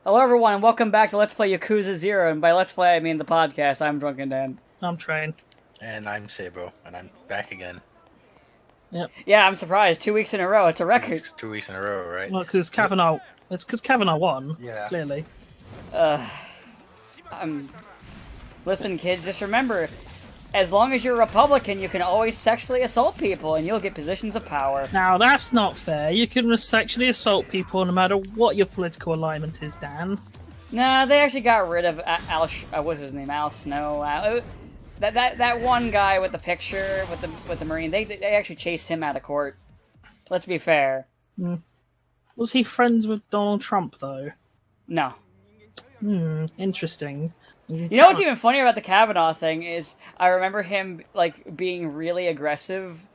Hello everyone, and welcome back to Let's Play Yakuza 0, and by Let's Play I mean the podcast. I'm Drunken Dan. I'm Train. And I'm Sabo, and I'm back again. Yep. Yeah, I'm surprised. 2 weeks in a row, it's a record. 2 weeks in a row, right? Well, because Kavanaugh... It's because Kavanaugh won, Yeah. clearly. Listen kids, just remember, as long as you're a Republican, you can always sexually assault people, and you'll get positions of power. Now, that's not fair. You can sexually assault people no matter what your political alignment is, Dan. Nah, they actually got rid of what's his name? Al Snow. That one guy with the picture with the Marine. They actually chased him out of court. Let's be fair. Was he friends with Donald Trump, though? No. Interesting. You know what's even funnier about the Kavanaugh thing is I remember him like being really aggressive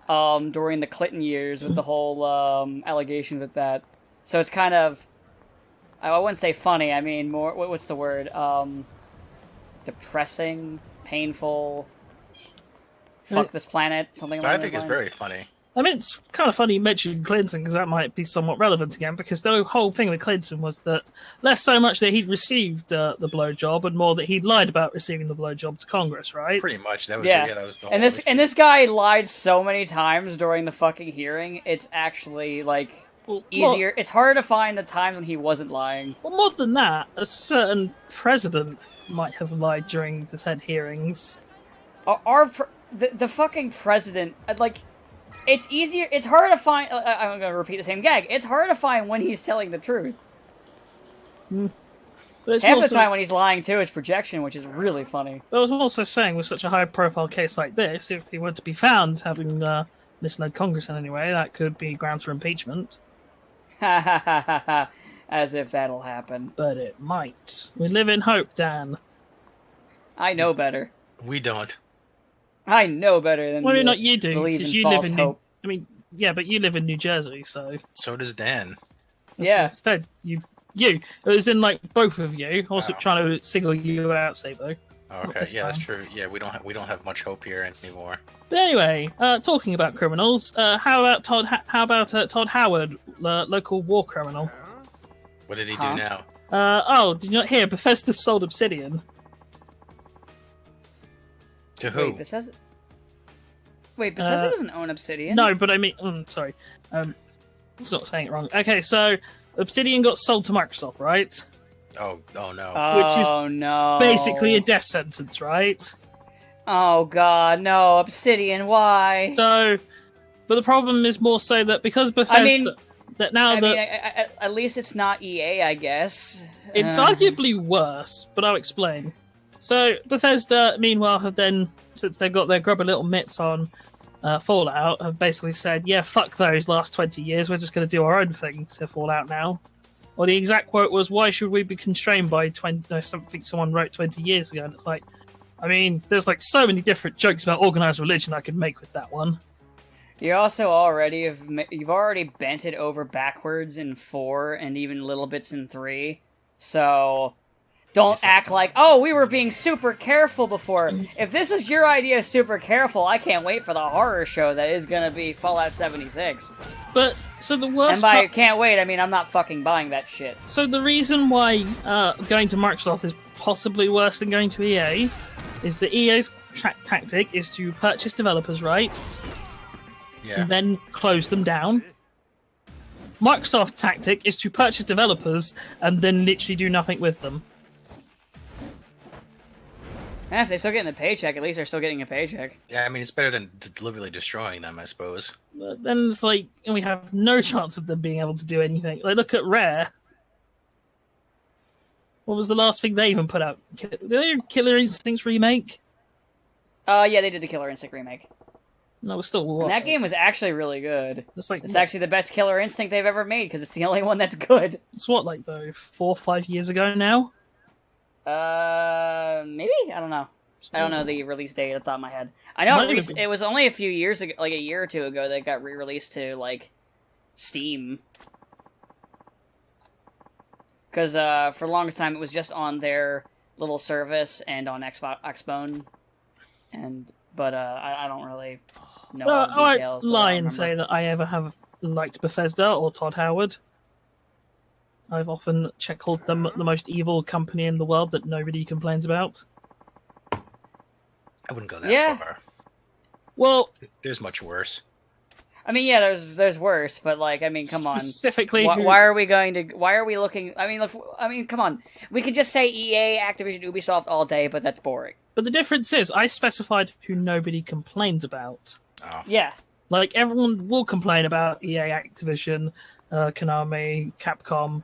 during the Clinton years with the whole allegation with that. So it's kind of, I wouldn't say funny. I mean more. What's the word? Depressing, painful. Fuck this planet. Something like that. I think it's very funny. I mean, it's kind of funny you mentioned Clinton, because that might be somewhat relevant again, because the whole thing with Clinton was that less so much that he'd received the blowjob, and more that he'd lied about receiving the blowjob to Congress, right? Pretty much. That was that was the whole and this guy lied so many times during the fucking hearing, it's actually, like, easier. It's harder to find the times when he wasn't lying. Well, more than that, a certain president might have lied during the said hearings. The fucking president, like... It's easier. It's harder to find. I'm going to repeat the same gag. It's harder to find when he's telling the truth. Half the time when he's lying too is projection, which is really funny. I was also saying, with such a high-profile case like this, if he were to be found having misled Congress in any way, that could be grounds for impeachment. Ha ha ha ha ha! As if that'll happen. But it might. We live in hope, Dan. I know better. We don't. I know better than. Well, not you do, because you live in. Hope. I mean, yeah, but you live in New Jersey, so. So does Dan. Yeah. Instead, you. It was in like both of you. Also trying to single you out, Sabo. Okay, yeah, that's true. Yeah, we don't have much hope here anymore. But anyway, talking about criminals, how about Todd Howard, local war criminal? What did he do now? Did you not hear? Bethesda sold Obsidian. To who? Wait, Bethesda doesn't own Obsidian. No, but I mean, sorry, it's not saying it wrong. Okay, so Obsidian got sold to Microsoft, right? Oh no. Which is basically a death sentence, right? Oh god, no, Obsidian, why? So, but the problem is more so that because Bethesda, at least it's not EA, I guess. It's arguably worse, but I'll explain. So, Bethesda, meanwhile, have then, since they've got their grubby little mitts on Fallout, have basically said, yeah, fuck those last 20 years, we're just going to do our own thing to Fallout now. Or the exact quote was, why should we be constrained by something someone wrote 20 years ago? And it's like, I mean, there's like so many different jokes about organized religion I could make with that one. You also you've already bent it over backwards in 4 and even little bits in 3, so... Don't act like, oh, we were being super careful before. If this was your idea of super careful, I can't wait for the horror show that is going to be Fallout 76. But, so the worst And by can't wait, I mean I'm not fucking buying that shit. So the reason why going to Microsoft is possibly worse than going to EA is that EA's tactic is to purchase developers' rights, and then close them down. Microsoft's tactic is to purchase developers and then literally do nothing with them. And if they're still getting a paycheck, at least they're still getting a paycheck. Yeah, I mean, it's better than deliberately destroying them, I suppose. But then it's like, we have no chance of them being able to do anything. Like, look at Rare. What was the last thing they even put out? Did they do Killer Instincts remake? Yeah, they did the Killer Instinct remake. No, it's still what? And that game was actually really good. It's actually the best Killer Instinct they've ever made, because it's the only one that's good. It's what, like, though, 4 or 5 years ago now? Maybe? I don't know. I don't know the release date off the top of my head. I know it was only a few years ago, like a year or two ago, that it got re-released to, like, Steam. Because, for the longest time, it was just on their little service and on Xbone. But I don't really know all the details. I won't lie and say that I ever have liked Bethesda or Todd Howard. I've often called them the most evil company in the world that nobody complains about. I wouldn't go that far. Well, There's much worse. I mean, yeah, there's worse, but like, I mean, come on. Specifically, why are we looking? I mean, come on. We can just say EA, Activision, Ubisoft all day, but that's boring. But the difference is, I specified who nobody complains about. Oh. Yeah. Like, everyone will complain about EA, Activision, Konami, Capcom,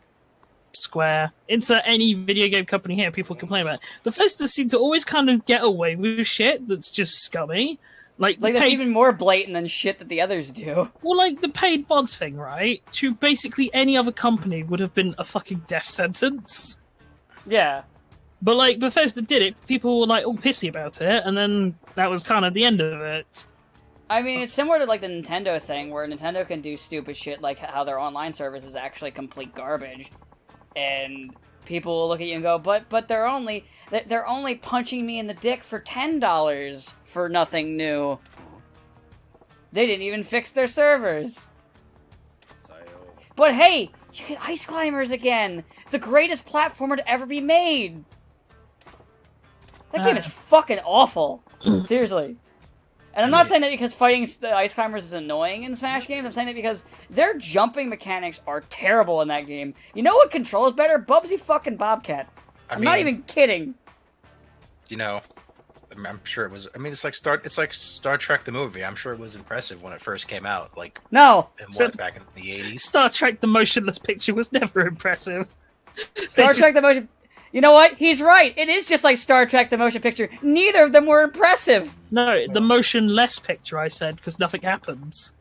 Square. Insert any video game company here, people complain about it. Bethesda seem to always kind of get away with shit that's just scummy. Like that's even more blatant than shit that the others do. Well, like, the paid mods thing, right? To basically any other company would have been a fucking death sentence. Yeah. But, like, Bethesda did it, people were, like, all pissy about it, and then that was kind of the end of it. I mean, it's similar to, like, the Nintendo thing, where Nintendo can do stupid shit like how their online service is actually complete garbage. And people will look at you and go, but they're only punching me in the dick for $10 for nothing new. They didn't even fix their servers. But hey, you get Ice Climbers again! The greatest platformer to ever be made! That game is fucking awful. Seriously. And I'm not saying that because fighting the Ice Climbers is annoying in Smash games. I'm saying that because their jumping mechanics are terrible in that game. You know what controls better? Bubsy fucking Bobcat. I'm not even kidding. You know, I'm sure it was. I mean, it's like Star Trek the movie. I'm sure it was impressive when it first came out. Like no, back in the '80s. Star Trek the motionless picture was never impressive. Star Trek the motion. You know what? He's right. It is just like Star Trek the motion picture. Neither of them were impressive. No, the motionless picture, I said, because nothing happens.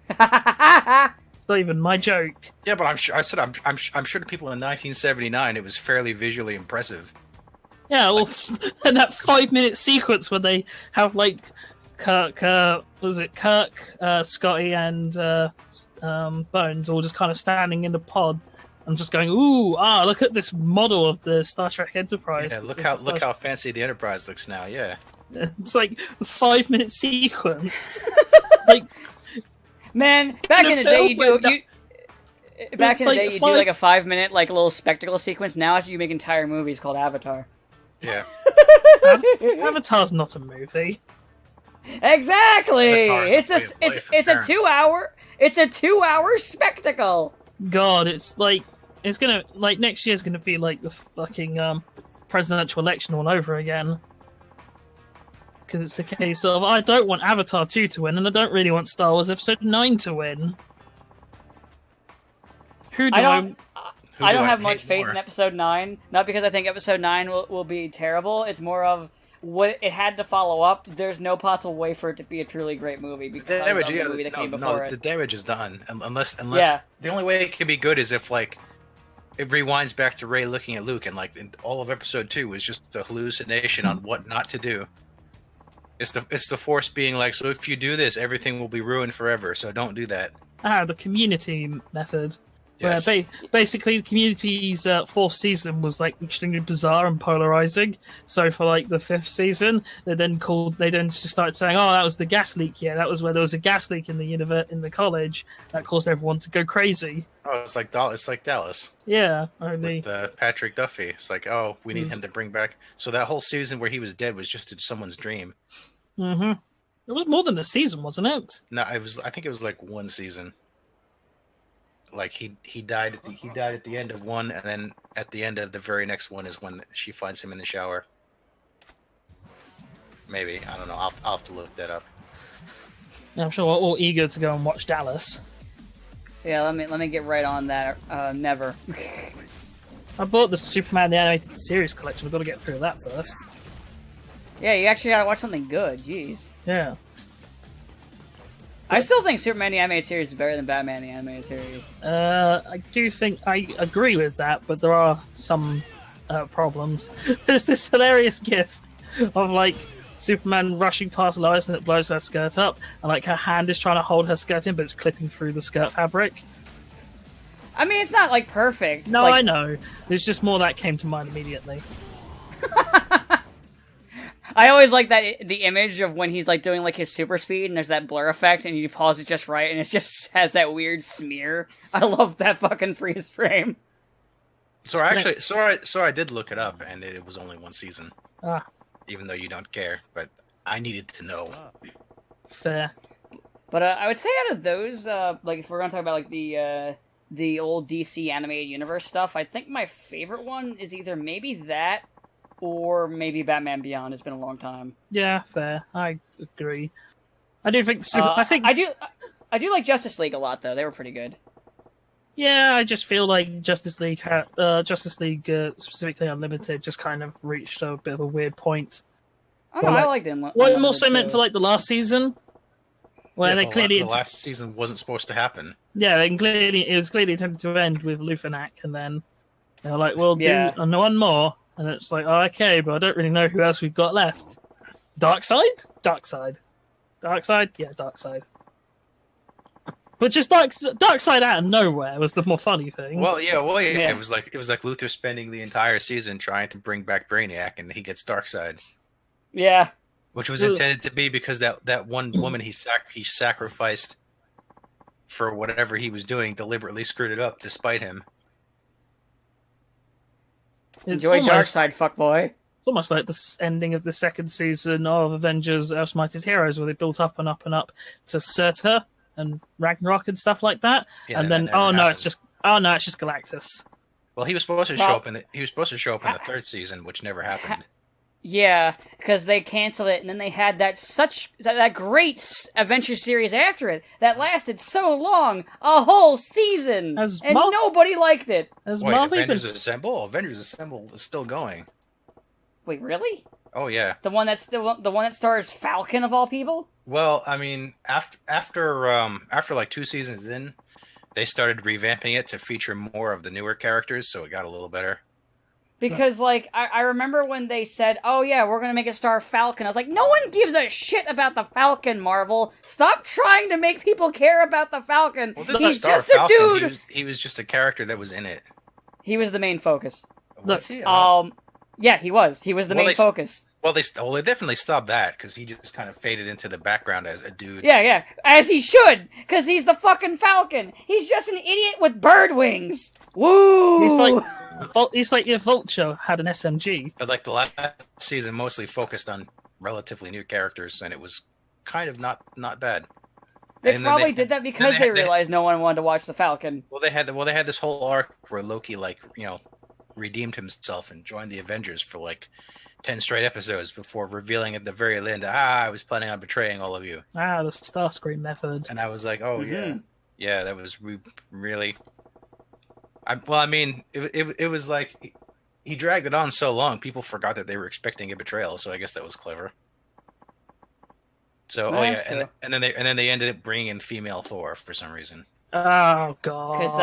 It's not even my joke. Yeah, but I'm sure the people in 1979 it was fairly visually impressive. Yeah, well, and that 5-minute sequence where they have like Kirk, Scotty, and Bones all just kind of standing in the pod. I'm just going, look at this model of the Star Trek Enterprise. Yeah, look how fancy the Enterprise looks now. Yeah, it's like a 5-minute sequence. Like, man, back in the day, you do like a 5-minute like little spectacle sequence. Now you make entire movies called Avatar. Yeah, Avatar's not a movie. Exactly. It's a 2-hour spectacle. God, it's gonna, like, next year's gonna be like the fucking presidential election all over again. Because it's a case of, I don't want Avatar 2 to win, and I don't really want Star Wars Episode 9 to win. I don't have much faith in Episode 9, not because I think Episode 9 will be terrible, it's more of what it had to follow up. There's no possible way for it to be a truly great movie because of the movie that came before it. The damage is done. Unless the only way it can be good is if like it rewinds back to Rey looking at Luke, and like all of Episode 2 is just a hallucination on what not to do. It's the Force being like, so if you do this, everything will be ruined forever. So don't do that. The Community method. Yes. Where basically the Community's 4th season was like extremely bizarre and polarizing. So for like the 5th season, they then just started saying, "Oh, that was the gas leak. Yeah, that was where there was a gas leak in the college that caused everyone to go crazy." Oh, it's like Dallas. Yeah, only with Patrick Duffy. It's like, oh, we need him to bring back. So that whole season where he was dead was just someone's dream. Mm-hmm. It was more than a season, wasn't it? No, I think it was like one season. Like he died at the end of one, and then at the end of the very next one is when she finds him in the shower. Maybe, I don't know. I'll have to look that up. Yeah, I'm sure we're all eager to go and watch Dallas. Yeah, let me get right on that. Never. I bought the Superman the Animated Series collection. I've got to get through that first. Yeah, you actually gotta watch something good. Jeez. Yeah. I still think Superman the Animated Series is better than Batman the Animated Series. I do think I agree with that, but there are some problems. There's this hilarious gif of like Superman rushing past Lois and it blows her skirt up, and like her hand is trying to hold her skirt in, but it's clipping through the skirt fabric. I mean, it's not like perfect. No, like... I know. There's just more that came to mind immediately. I always like the image of when he's like doing like his super speed and there's that blur effect and you pause it just right and it just has that weird smear. I love that fucking freeze frame. So I did look it up, and it was only one season. Ah, Even though you don't care, but I needed to know. fair. But I would say out of those, like if we're gonna talk about like the old DC animated universe stuff, I think my favorite one is either maybe that or maybe Batman Beyond. It's been a long time. Yeah, fair. I agree. I do think. I do like Justice League a lot though. They were pretty good. Yeah, I just feel like Justice League, specifically Unlimited, just kind of reached a bit of a weird point. Oh, no, I like them. Well, I'm also meant for like the last season, where they clearly the last season wasn't supposed to happen. Yeah, it was clearly intended to end with Luthanac, and then they're like, "We'll do one more," and it's like, "Oh, okay," but I don't really know who else we've got left. Darkseid? Darkseid, yeah, Darkseid. But just Darkseid out of nowhere was the more funny thing. Well, yeah. It was like Luthor spending the entire season trying to bring back Brainiac, and he gets Darkseid. Yeah, which was intended to be because that one woman he sacrificed for whatever he was doing deliberately screwed it up to spite him. Enjoy Darkseid, fuckboy. It's almost like the ending of the second season of Avengers: Earth's Mightiest Heroes, where they built up and up and up to Surtur and Ragnarok and stuff like that, yeah, and then it's just Galactus. Well, he was supposed to show up in the third season, which never happened. Yeah, because they canceled it, and then they had that great adventure series after it that lasted so long, a whole season, nobody liked it. Avengers Assemble is still going. Wait, really? Oh yeah, the one that stars Falcon of all people. Well, I mean, after like 2 seasons in, they started revamping it to feature more of the newer characters, so it got a little better. Because, like, I remember when they said, oh yeah, we're gonna make it star Falcon. I was like, no one gives a shit about the Falcon, Marvel. Stop trying to make people care about the Falcon. Well, he's just a dude. He was just a character that was in it. He was the main focus. Was he? Yeah, he was. He was the main focus. Well, they definitely stopped that, because he just kind of faded into the background as a dude. Yeah, as he should, because he's the fucking Falcon. He's just an idiot with bird wings. Woo! He's like your Vulture had an SMG. But like the last season mostly focused on relatively new characters, and it was kind of not bad. They probably did that because they realized no one wanted to watch the Falcon. Well, they had this whole arc where Loki, like, redeemed himself and joined the Avengers for like 10 straight episodes before revealing at the very end, I was planning on betraying all of you. The Starscream method. And I was like, oh, yeah, that was really... it was like, he dragged it on so long, people forgot that they were expecting a betrayal, so I guess that was clever. So, and then they ended up bringing in female Thor for some reason. Oh, God. Because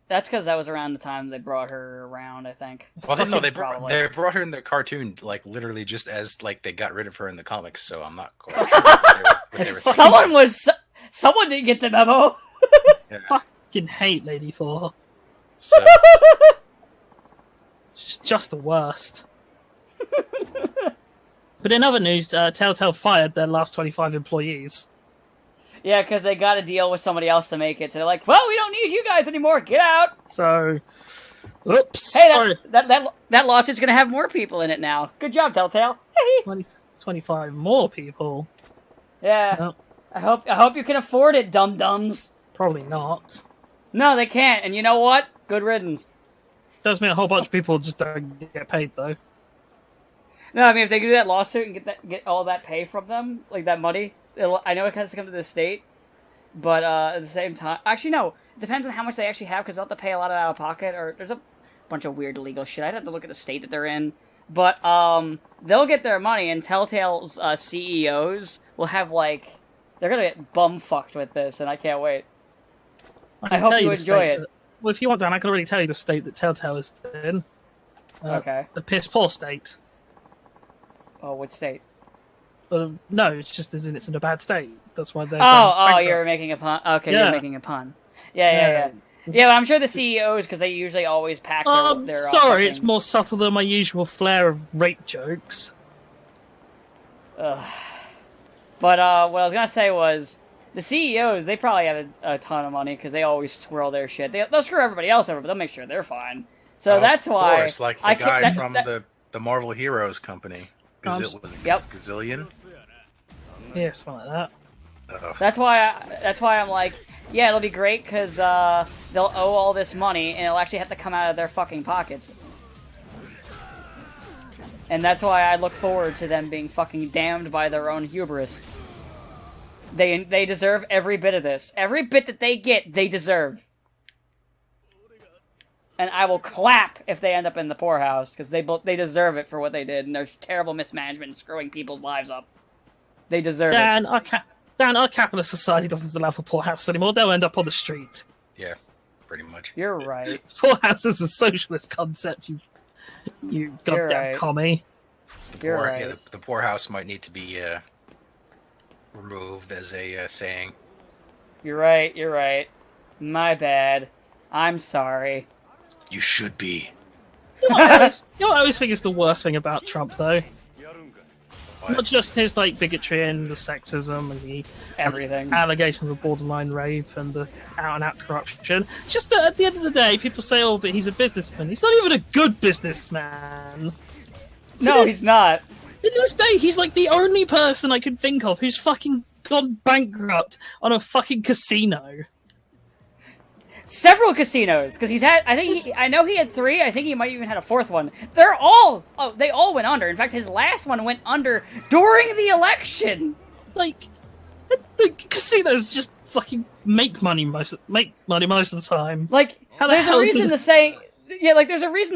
that's because that was around the time they brought her around, I think. Well, no, they brought her in the cartoon, like, literally just as, like, they got rid of her in the comics, so I'm not quite sure what they were thinking. Someone didn't get the memo! Yeah. Fucking hate Lady Thor. So. She's just the worst. But in other news, Telltale fired their last 25 employees. Yeah, because they got to deal with somebody else to make it. So they're like, well, we don't need you guys anymore. Get out. So, oops. Hey, sorry. That lawsuit's going to have more people in it now. Good job, Telltale. 25 more people. Yeah. Well, I hope you can afford it, dum-dums. Probably not. No, they can't. And you know what? Good riddance. Does mean a whole bunch of people just don't get paid, though. No, I mean, if they do that lawsuit and get all that pay from them, like that money... I know it has to come to the state, but at the same time... Actually, no. It depends on how much they actually have, because they'll have to pay a lot out of pocket, or there's a bunch of weird legal shit. I'd have to look at the state that they're in. But they'll get their money, and Telltale's CEOs will have, like... They're going to get bum-fucked with this, and I can't wait. I hope you enjoy it. Well, if you want, Dan, I can already tell you the state that Telltale is in. Okay. The piss-poor state. Oh, what state? No, it's just it's in a bad state. That's why they're. Oh, you're making a pun. Okay, yeah. You're making a pun. Yeah, but I'm sure the CEOs, because they usually always pack their sorry, it's more subtle than my usual flair of rape jokes. But what I was gonna say was, the CEOs, they probably have a ton of money because they always swirl their shit. They'll screw everybody else over, but they'll make sure they're fine. So that's why. Of course, like the guy from the Marvel Heroes company. Gazillion? Yeah, something like that. That's why I'm like, yeah, it'll be great because they'll owe all this money and it'll actually have to come out of their fucking pockets. And that's why I look forward to them being fucking damned by their own hubris. They deserve every bit of this. Every bit that they get, they deserve. And I will clap if they end up in the poorhouse, because they deserve it for what they did, and there's terrible mismanagement and screwing people's lives up. They deserve it. Our capitalist society doesn't allow for poorhouse anymore. They'll end up on the street. Yeah, pretty much. You're right. Poorhouse is a socialist concept, you goddamn commie. You're right. Yeah, the poorhouse might need to be removed as a saying. You're right. My bad. I'm sorry. You should be. You know what I always think is the worst thing about Trump, though? What? Not just his bigotry and the sexism and the everything, allegations of borderline rape and the out-and-out corruption. It's just that at the end of the day, people say, "Oh, but he's a businessman." He's not even a good businessman. No, he's not. To this day, he's like the only person I could think of who's fucking gone bankrupt on a fucking casino. Several casinos, because he's had. I know he had 3. I think he might even had a 4th one. They all went under. In fact, his last one went under during the election. Like, the casinos just fucking make money most of the time. Like, there's a reason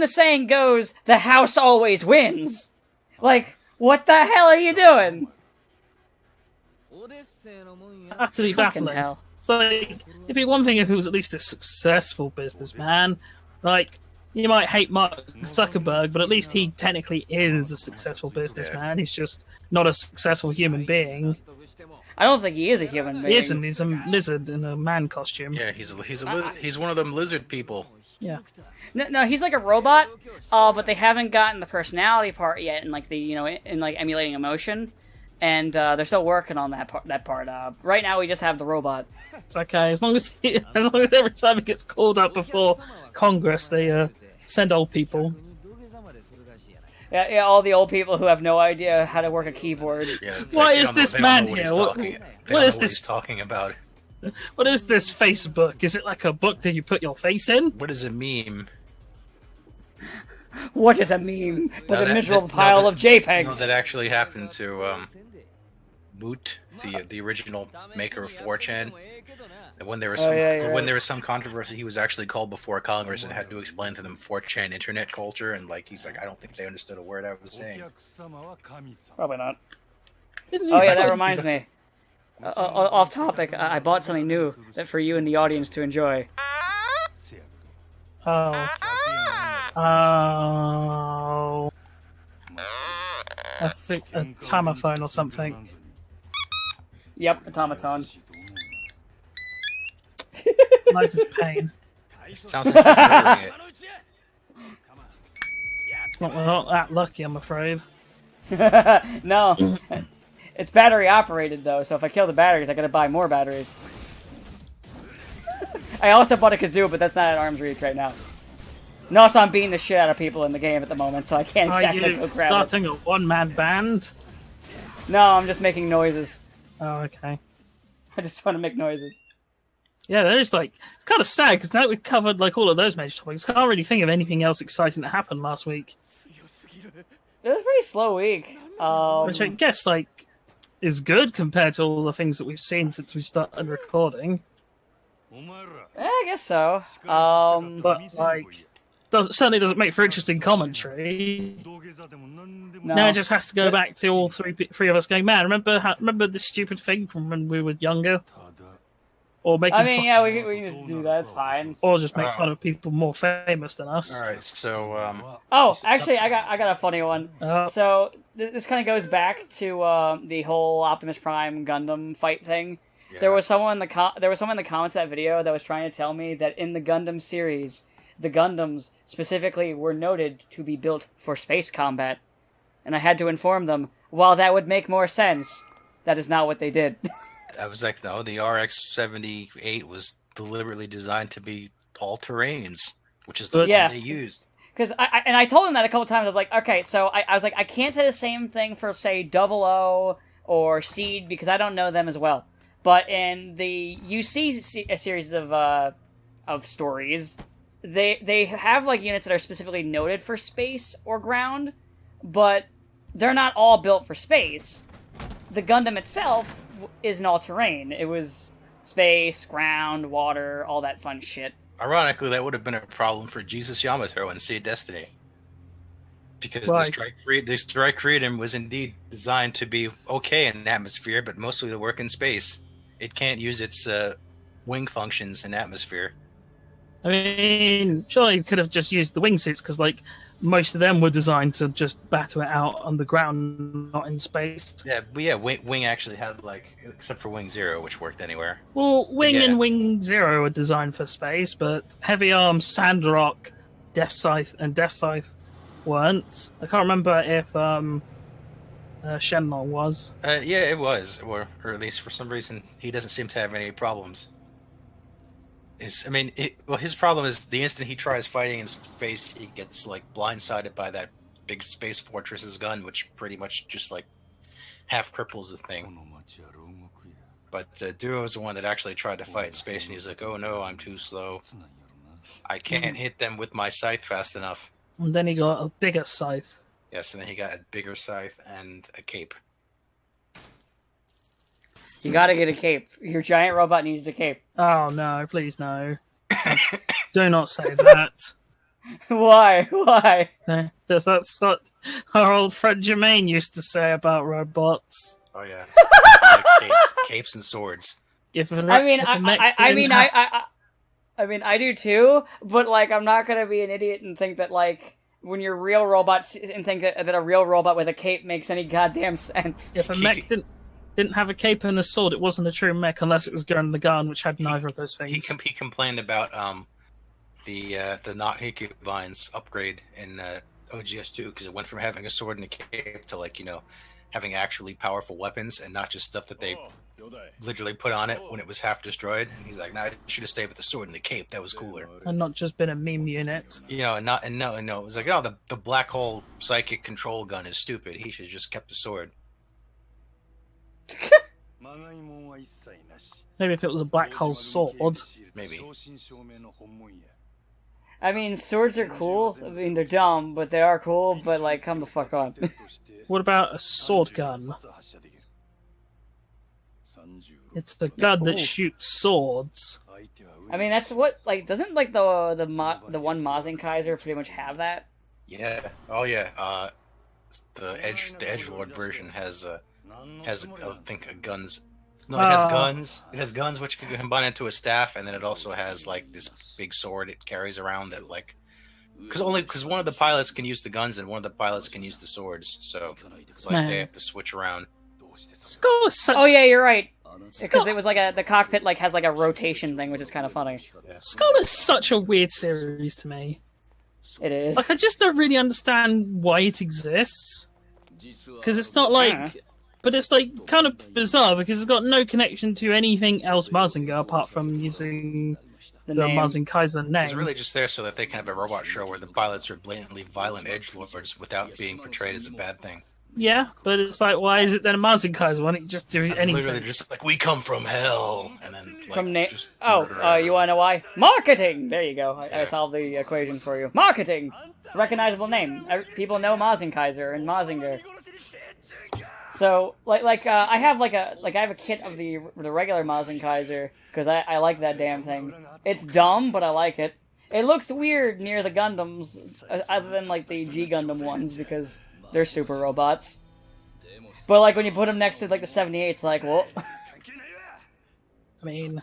the saying goes, "The house always wins." Like, what the hell are you doing? Utterly baffling. Hell. It's like, it'd be one thing if he was at least a successful businessman. Like, you might hate Mark Zuckerberg, but at least he technically is a successful businessman. He's just not a successful human being. I don't think he is a human being. He isn't. He's a lizard in a man costume. Yeah, he's one of them lizard people. Yeah. No, he's like a robot, but they haven't gotten the personality part yet, in like emulating emotion. And they're still working on that part. Right now, we just have the robot. It's okay, as long as every time it gets called up before Congress, they send old people. Yeah, all the old people who have no idea how to work a keyboard. Yeah, why is this man here? What is this? He's talking about? What is this Facebook? Is it like a book that you put your face in? What is a meme? What is a meme? But a miserable pile of JPEGs. No, that actually happened to Moot, the original maker of 4chan. And when there was some controversy, he was actually called before Congress and had to explain to them 4chan internet culture, and he's like, I don't think they understood a word I was saying. Probably not. Oh yeah, that reminds me. Off topic, I bought something new for you and the audience to enjoy. Oh. I think a Tamaphone or something. Yep, automaton. Life is pain. Sounds like you're hearing it. It's not that lucky, I'm afraid. No. It's battery operated though, so if I kill the batteries, I gotta buy more batteries. I also bought a kazoo, but that's not at arm's reach right now. And also, I'm beating the shit out of people in the game at the moment, so I can't exactly go grab it. Starting a one-man band? No, I'm just making noises. Oh, okay. I just want to make noises. Yeah, that is it's kind of sad, because now we've covered all of those major topics. I can't really think of anything else exciting that happened last week. It was a pretty slow week. Which I guess, is good compared to all the things that we've seen since we started recording. Yeah, I guess so. But, certainly doesn't make for interesting commentary. No. Now it just has to go back to all three of us going, man, remember this stupid thing from when we were younger? Or we can just do that, it's fine. Or just make fun of people more famous than us. Alright, so, actually, I got a funny one. So, this kind of goes back to the whole Optimus Prime Gundam fight thing. Yeah. There was someone in the comments of that video that was trying to tell me that in the Gundam series, the Gundams specifically were noted to be built for space combat. And I had to inform them, while that would make more sense, that is not what they did. I was like, no, the RX-78 was deliberately designed to be all terrains, which is the one they used. Because I told him that a couple times. I was like, okay, so I was like, I can't say the same thing for, say, Double O or Seed because I don't know them as well. But in the UC series of stories, they have like units that are specifically noted for space or ground, but they're not all built for space. The Gundam itself isn't all terrain. It was space, ground, water, all that fun shit. Ironically, that would have been a problem for Jesus Yamato in Sea of Destiny. Because the Strike Freedom was indeed designed to be okay in atmosphere, but mostly to work in space. It can't use its wing functions in atmosphere. I mean, surely you could have just used the wingsuits, because, like, most of them were designed to just battle it out on the ground, not in space. Yeah, but yeah, Wing actually had, like, except for Wing Zero, which worked anywhere. Well, Wing and Wing Zero were designed for space, but Heavy Arm, Sandrock, Death Scythe, and Death Scythe weren't. I can't remember if Shenlong was. Yeah, it was, or at least for some reason he doesn't seem to have any problems. His problem is the instant he tries fighting in space, he gets like blindsided by that big Space Fortress's gun, which pretty much just like half cripples the thing. But Duo is the one that actually tried to fight in space, and he's like, "Oh no, I'm too slow. I can't hit them with my scythe fast enough." And then he got a bigger scythe. Yes, and then he got a bigger scythe and a cape. You gotta get a cape. Your giant robot needs a cape. Oh no, please no. Do not say that. Why? Why? Because that's what our old friend Jermaine used to say about robots. Oh yeah. Capes and swords. I mean, I do too, but like, I'm not gonna be an idiot and think that like, when you're real robots and think that a real robot with a cape makes any goddamn sense. If a mech didn't have a cape and a sword, it wasn't a true mech unless it was Gurren Lagann, which had neither of those things. He complained about the not Hikubines upgrade in OGS2 because it went from having a sword and a cape to like, you know, having actually powerful weapons and not just stuff that they literally put on it when it was half destroyed. And he's like, "Nah, I should have stayed with the sword and the cape. That was cooler." And not just been a meme unit. You know, no. It was like, "Oh, the black hole psychic control gun is stupid. He should have just kept the sword." Maybe if it was a black hole sword. Maybe. I mean, swords are cool. I mean, they're dumb, but they are cool. But like, come the fuck on. What about a sword gun? It's the gun that shoots swords. I mean, that's what like doesn't like the one Mazin Kaiser pretty much have that? Yeah. Oh yeah. The Edgelord version has I think guns. No, it has guns. It has guns which can combine into a staff, and then it also has like this big sword it carries around that like because one of the pilots can use the guns and one of the pilots can use the swords, so it's like they have to switch around. Oh yeah, you're right. Because it was like the cockpit like has like a rotation thing, which is kind of funny. Yeah. Skull is such a weird series to me. It is. Like I just don't really understand why it exists. Because it's not like. But it's like kind of bizarre because it's got no connection to anything else Mazinger apart from using the Mazin Kaiser name. It's really just there so that they can have a robot show where the pilots are blatantly violent edgelords without being portrayed as a bad thing. Yeah, but it's like, why is it then a Mazin Kaiser? Why don't you just do anything? Literally just like, we come from hell, and then like, you want to know why? Marketing. There you go. I solved the equation for you. Marketing. Recognizable name. People know Mazin Kaiser and Mazinger. So, I have a kit of the regular Mazin Kaiser, because I like that damn thing. It's dumb, but I like it. It looks weird near the Gundams, other than, like, the G Gundam ones, because they're super robots. But, like, when you put them next to, like, the 78, it's like, well... I mean...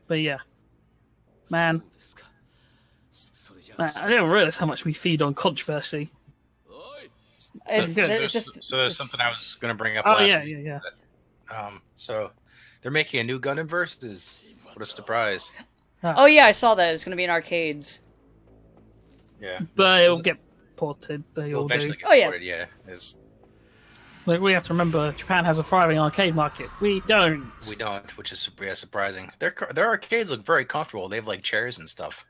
but yeah. Man, I didn't realize how much we feed on controversy. So there's something I was going to bring up last week. Yeah. So they're making a new Gundam Versus. What a surprise. Oh yeah, I saw that. It's going to be in arcades. Yeah. But it'll get ported. It'll eventually get ported, yeah. Like, we have to remember, Japan has a thriving arcade market. We don't. We don't, which is surprising. Their arcades look very comfortable. They have like chairs and stuff.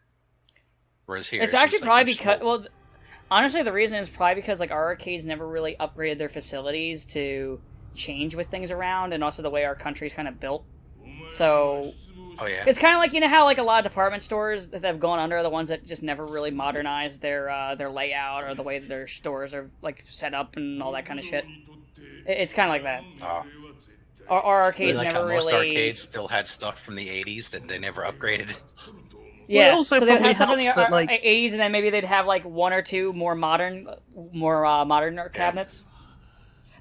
Whereas here, It's actually just, like, probably you're because, slow. well, honestly, the reason is probably because like our arcades never really upgraded their facilities to change with things around, and also the way our country's kind of built. So Oh yeah. it's kind of like, you know how like a lot of department stores that have gone under are the ones that just never really modernized their layout or the way that their stores are like set up and all that kind of shit. It's kind of like that. Oh. Our arcades Like never how most really. arcades still had stuff from the '80s that they never upgraded. Yeah, Well, it also so they'd probably have stuff in the helps that, like- 80s, and then maybe they'd have like one or two more modern cabinets.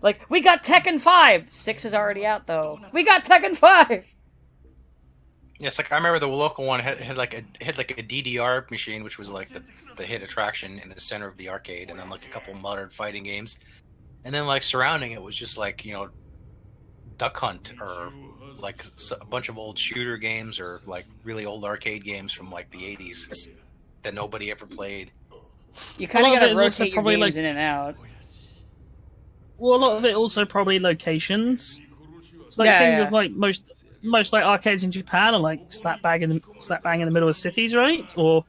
Like, we got Tekken 5! 6 is already out, though. We got Tekken 5! Yes, like I remember the local one had like a DDR machine, which was like the hit attraction in the center of the arcade, and then like a couple modern fighting games, and then like surrounding it was just like, you know, Duck Hunt or like a bunch of old shooter games or like really old arcade games from like the '80s that nobody ever played. You kind A of lot of gotta it is also rotate your probably, games like- in and out. Well, a lot of it also probably locations. It's like Yeah, think yeah. of like most like arcades in Japan are like slap bang in the middle of cities, right? Or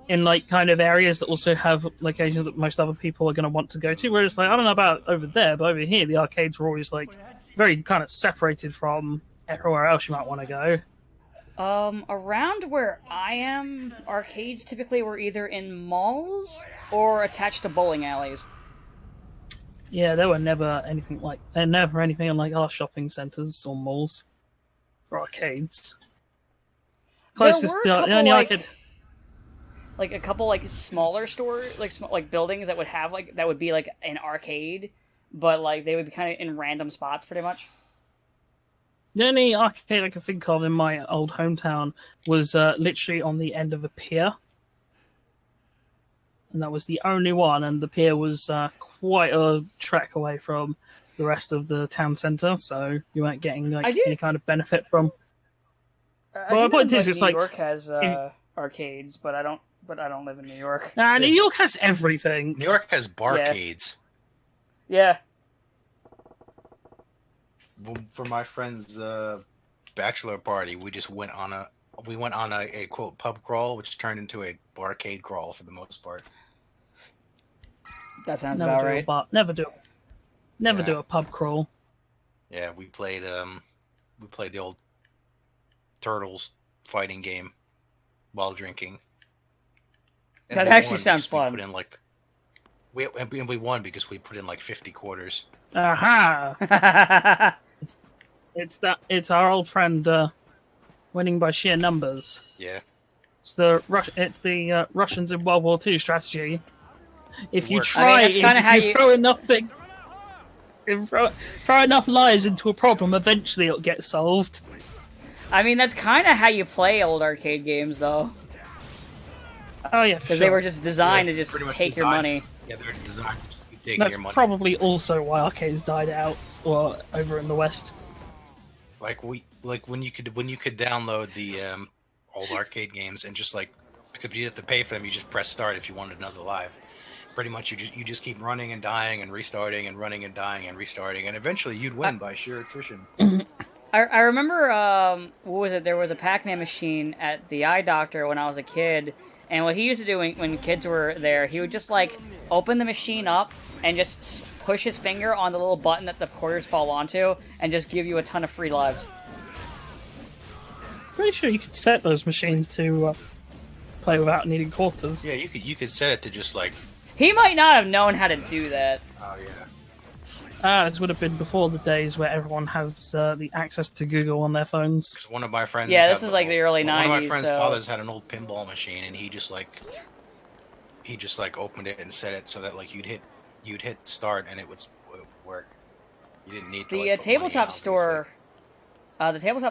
in like kind of areas that also have locations that most other people are going to want to go to. Whereas like I don't know about over there, but over here the arcades are always like very kind of separated from everywhere else you might want to go. Around where I am, arcades typically were either in malls or attached to bowling alleys. Yeah, there were never anything in like our shopping centres or malls or arcades. Closest There were a the only couple, arcade. like a couple like smaller stores, like buildings that would have like that would be like an arcade, but like they would be kind of in random spots, pretty much. The only arcade I can think of in my old hometown was literally on the end of a pier. And that was the only one, and the pier was quite a trek away from the rest of the town centre, so you weren't getting like any kind of benefit from. Well, the point is, New it's like York has arcades, but I don't live in New York. Nah, New York has everything. New York has barcades. Yeah. For my friend's bachelor party, we just went on a quote pub crawl, which turned into a barcade crawl for the most part. That sounds Never about do right. Never do a pub crawl. Yeah, we played the old Turtles fighting game while drinking. And That we actually won sounds because fun. We put in like we won because we put in like 50 quarters. Aha! It's our old friend winning by sheer numbers. Yeah. It's the Russians in World War II strategy. If you works. try, that's kinda how if you- you throw enough throw enough lives into a problem, eventually it'll get solved. I mean, that's kind of how you play old arcade games, though, Oh yeah, for because sure. they were just designed Yeah, to just pretty much take your designed- money. Yeah, they're designed to just keep taking That's your money. probably also why arcades died out, or over in the West. Like when you could download the old arcade games and just like, because you have to pay for them, you just press start if you wanted another live. Pretty much you just keep running and dying and restarting and running and dying and restarting, and eventually you'd win by sheer attrition. I remember, what was it? There was a Pac-Man machine at the eye doctor when I was a kid, and what he used to do when kids were there, he would just, like, open the machine up and just push his finger on the little button that the quarters fall onto, and just give you a ton of free lives. Pretty sure you could set those machines to play without needing quarters. Yeah, you could set it to just like, He might not have known how to do that. oh yeah. This would have been before the days where everyone has the access to Google on their phones. 'Cause one of my friends, Yeah, this is like the early One of my 90s, friends' so- fathers had an old pinball machine, and he just like opened it and set it so that like you'd hit start and it would work. You didn't need to. The like, put money in, tabletop obviously.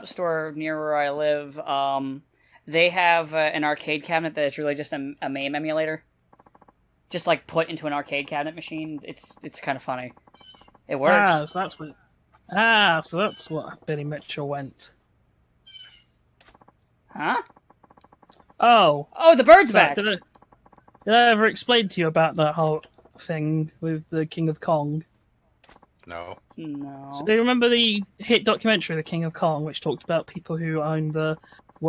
store, near where I live, they have an arcade cabinet that is really just a MAME emulator, just like put into an arcade cabinet machine. It's kind of funny. It works. So that's what Billy Mitchell went. Huh? Oh, Oh, the bird's back. did I ever explain to you about that whole thing with the King of Kong? No. No. So do you remember the hit documentary, The King of Kong, which talked about people who owned the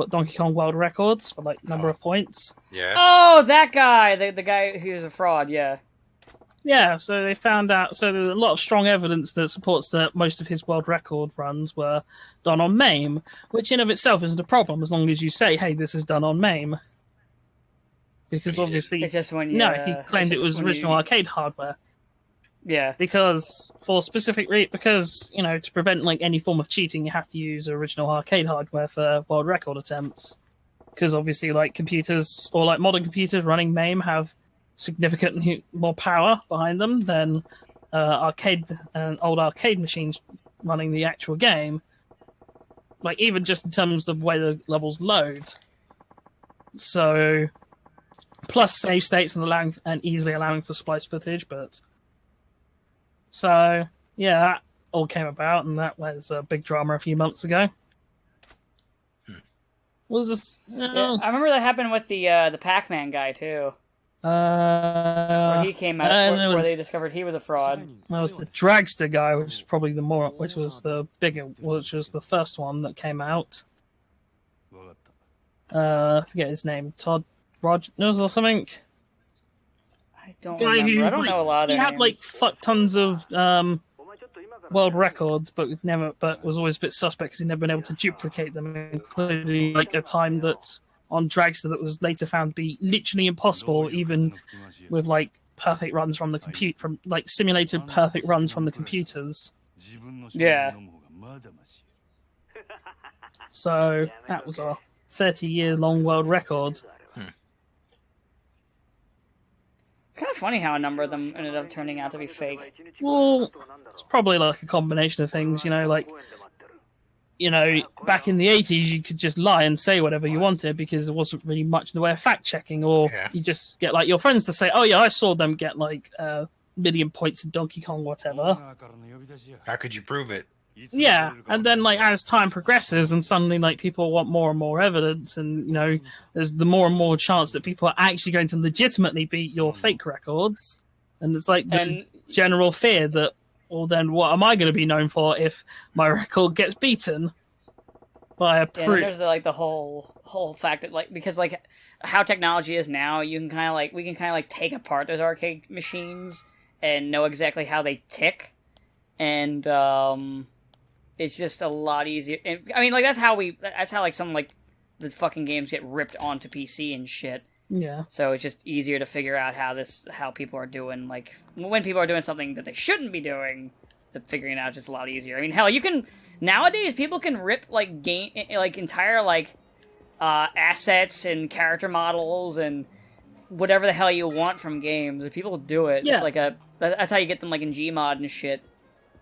Donkey Kong world records for like number of points? Yeah. Oh, that guy, the guy who was a fraud. Yeah. Yeah, so they found out. So there's a lot of strong evidence that supports that most of his world record runs were done on MAME, which in of itself isn't a problem as long as you say, "Hey, this is done on MAME." Because obviously, It's just when you, he claimed it was original arcade hardware. Yeah. Because for specific because to prevent like any form of cheating, you have to use original arcade hardware for world record attempts. Because obviously, like computers or like modern computers running MAME have significantly more power behind them than old arcade machines running the actual game. Like even just in terms of the way the levels load. So, plus save states and easily allowing for splice footage, but so yeah, that all came about, and that was a big drama a few months ago. What was this? Yeah, I remember that happened with the Pac-Man guy too. Where he came out, where they discovered he was a fraud. That was the Dragster guy, which is probably which was the first one that came out. I forget his name, Todd Rogers or something. I don't remember. I don't know a lot of their names. He had like fuck tons of world records, but was always a bit suspect because he'd never been able to duplicate them, including like a time that on Dragster that was later found to be literally impossible, even with like perfect runs from the simulated perfect runs from the computers. Yeah. So that was a 30-year-long world record. It's kind of funny how a number of them ended up turning out to be fake. Well, it's probably like a combination of things, back in the 80s, you could just lie and say whatever you wanted because there wasn't really much in the way of fact-checking, or you just get, like, your friends to say, oh, yeah, I saw them get, like, a million points in Donkey Kong, whatever. How could you prove it? Yeah, and then, like, as time progresses and suddenly, like, people want more and more evidence and, there's the more and more chance that people are actually going to legitimately beat your fake records. And it's, like, the general fear that, well, then what am I going to be known for if my record gets beaten by a proof? Yeah, there's like the whole fact that like because like how technology is now, we can kind of like take apart those arcade machines and know exactly how they tick, and it's just a lot easier. And, I mean, like that's how like some like the fucking games get ripped onto PC and shit. Yeah. So it's just easier to figure out how people are doing, like, when people are doing something that they shouldn't be doing, figuring it out is just a lot easier. I mean, hell, nowadays, people can rip, like, entire, like, assets and character models and whatever the hell you want from games. If people do it, yeah. It's like that's how you get them, like, in Gmod and shit.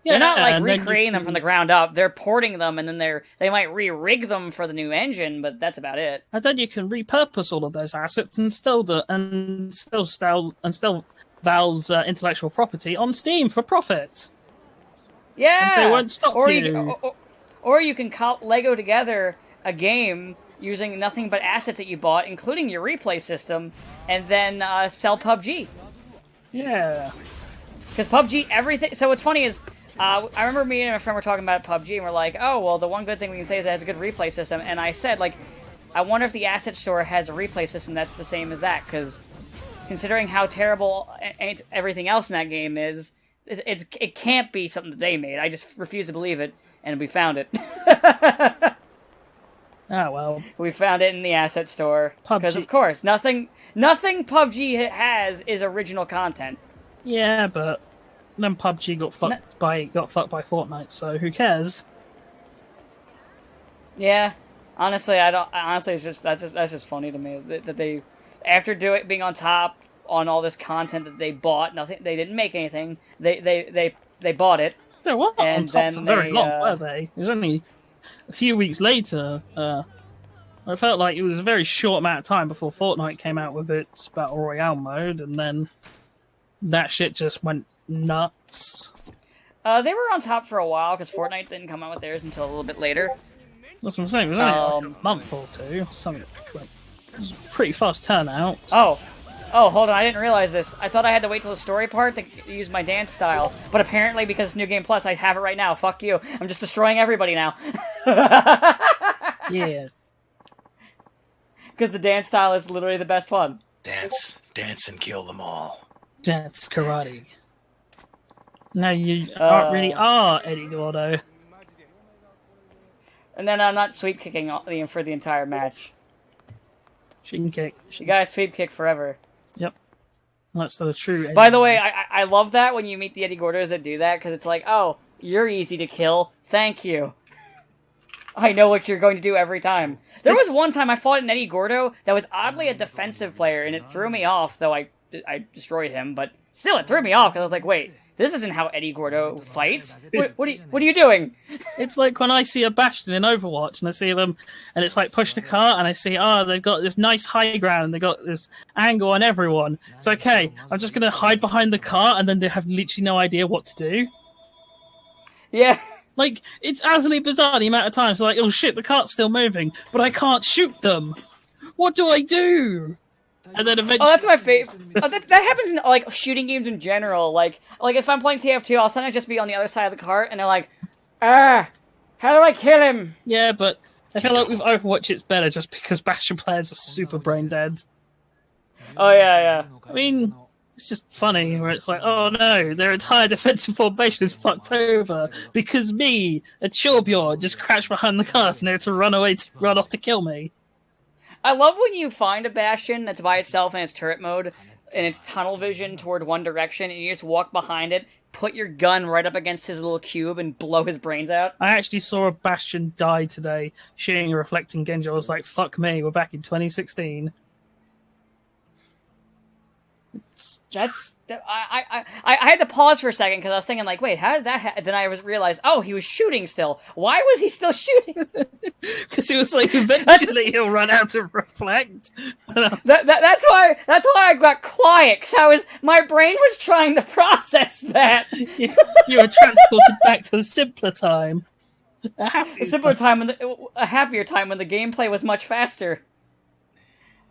Yeah, they're not, like, recreating them from the ground up. They're porting them, and then they might re-rig them for the new engine, but that's about it. And then you can repurpose all of those assets and still Valve's intellectual property on Steam for profit. Yeah! And they won't stop you. Or you can Lego together a game using nothing but assets that you bought, including your replay system, and then sell PUBG. Yeah. Because PUBG, everything... So what's funny is... I remember me and my friend were talking about PUBG, and we're like, oh, well, the one good thing we can say is it has a good replay system. And I said, like, I wonder if the asset store has a replay system that's the same as that, because considering how terrible everything else in that game is, it can't be something that they made. I just refuse to believe it, and we found it. Oh, well. We found it in the asset store. Because, of course, nothing PUBG has is original content. Yeah, but then PUBG got fucked by Fortnite, so who cares? Yeah, honestly, it's just that's just funny to me that they, after being on top on all this content that they bought, they didn't make anything. They bought it. They weren't on top for very long, were they? It was only a few weeks later. I felt like it was a very short amount of time before Fortnite came out with its Battle Royale mode, and then that shit just went nuts. They were on top for a while because Fortnite didn't come out with theirs until a little bit later. That's what I'm saying. It was only like a month or two. Something. It was a pretty fast turnout. Oh, Oh, hold on, I didn't realize this. I thought I had to wait till the story part to use my dance style. But apparently, because it's New Game Plus, I have it right now. Fuck you. I'm just destroying everybody now. Yeah. Because the dance style is literally the best one. Dance and kill them all. Dance karate. No, you really are Eddie Gordo. And then I'm not sweep kicking for the entire match. Shin kick. You gotta sweep kick forever. Yep. That's the true Eddie. By the way, I love that when you meet the Eddie Gordos that do that, because it's like, oh, you're easy to kill. Thank you. I know what you're going to do every time. There was one time I fought an Eddie Gordo that was oddly a defensive player, and it threw me off, though I destroyed him, but still it threw me off, because I was like, wait, this isn't how Eddie Gordo fights. What are you doing? It's like when I see a Bastion in Overwatch, and I see them, and it's like push the cart, and I see, they've got this nice high ground, and they've got this angle on everyone. It's okay, I'm just going to hide behind the cart, and then they have literally no idea what to do. Yeah. Like, it's utterly bizarre the amount of times, like, oh shit, the cart's still moving, but I can't shoot them. What do I do? And then eventually... Oh, that's my favorite. That happens in, like, shooting games in general. Like if I'm playing TF2, I'll sometimes just be on the other side of the cart, and they're like, how do I kill him? Yeah, but I feel like with Overwatch it's better just because Bastion players are super brain dead. Oh, yeah. I mean... It's just funny, where it's like, oh no, their entire defensive formation is fucked over because me, a Chorbjorn, just crashed behind the cart and had to run off to kill me. I love when you find a Bastion that's by itself in its turret mode, and it's tunnel vision toward one direction, and you just walk behind it, put your gun right up against his little cube, and blow his brains out. I actually saw a Bastion die today, shooting a reflecting Genji. I was like, fuck me, we're back in 2016. I had to pause for a second because I was thinking like, wait, how did that then I realized, oh, he was shooting still. Why was he still shooting? Because he was like, eventually he'll run out of reflect. That's why I got quiet, because my brain was trying to process that. You were transported back to a simpler time. A happier time when the gameplay was much faster.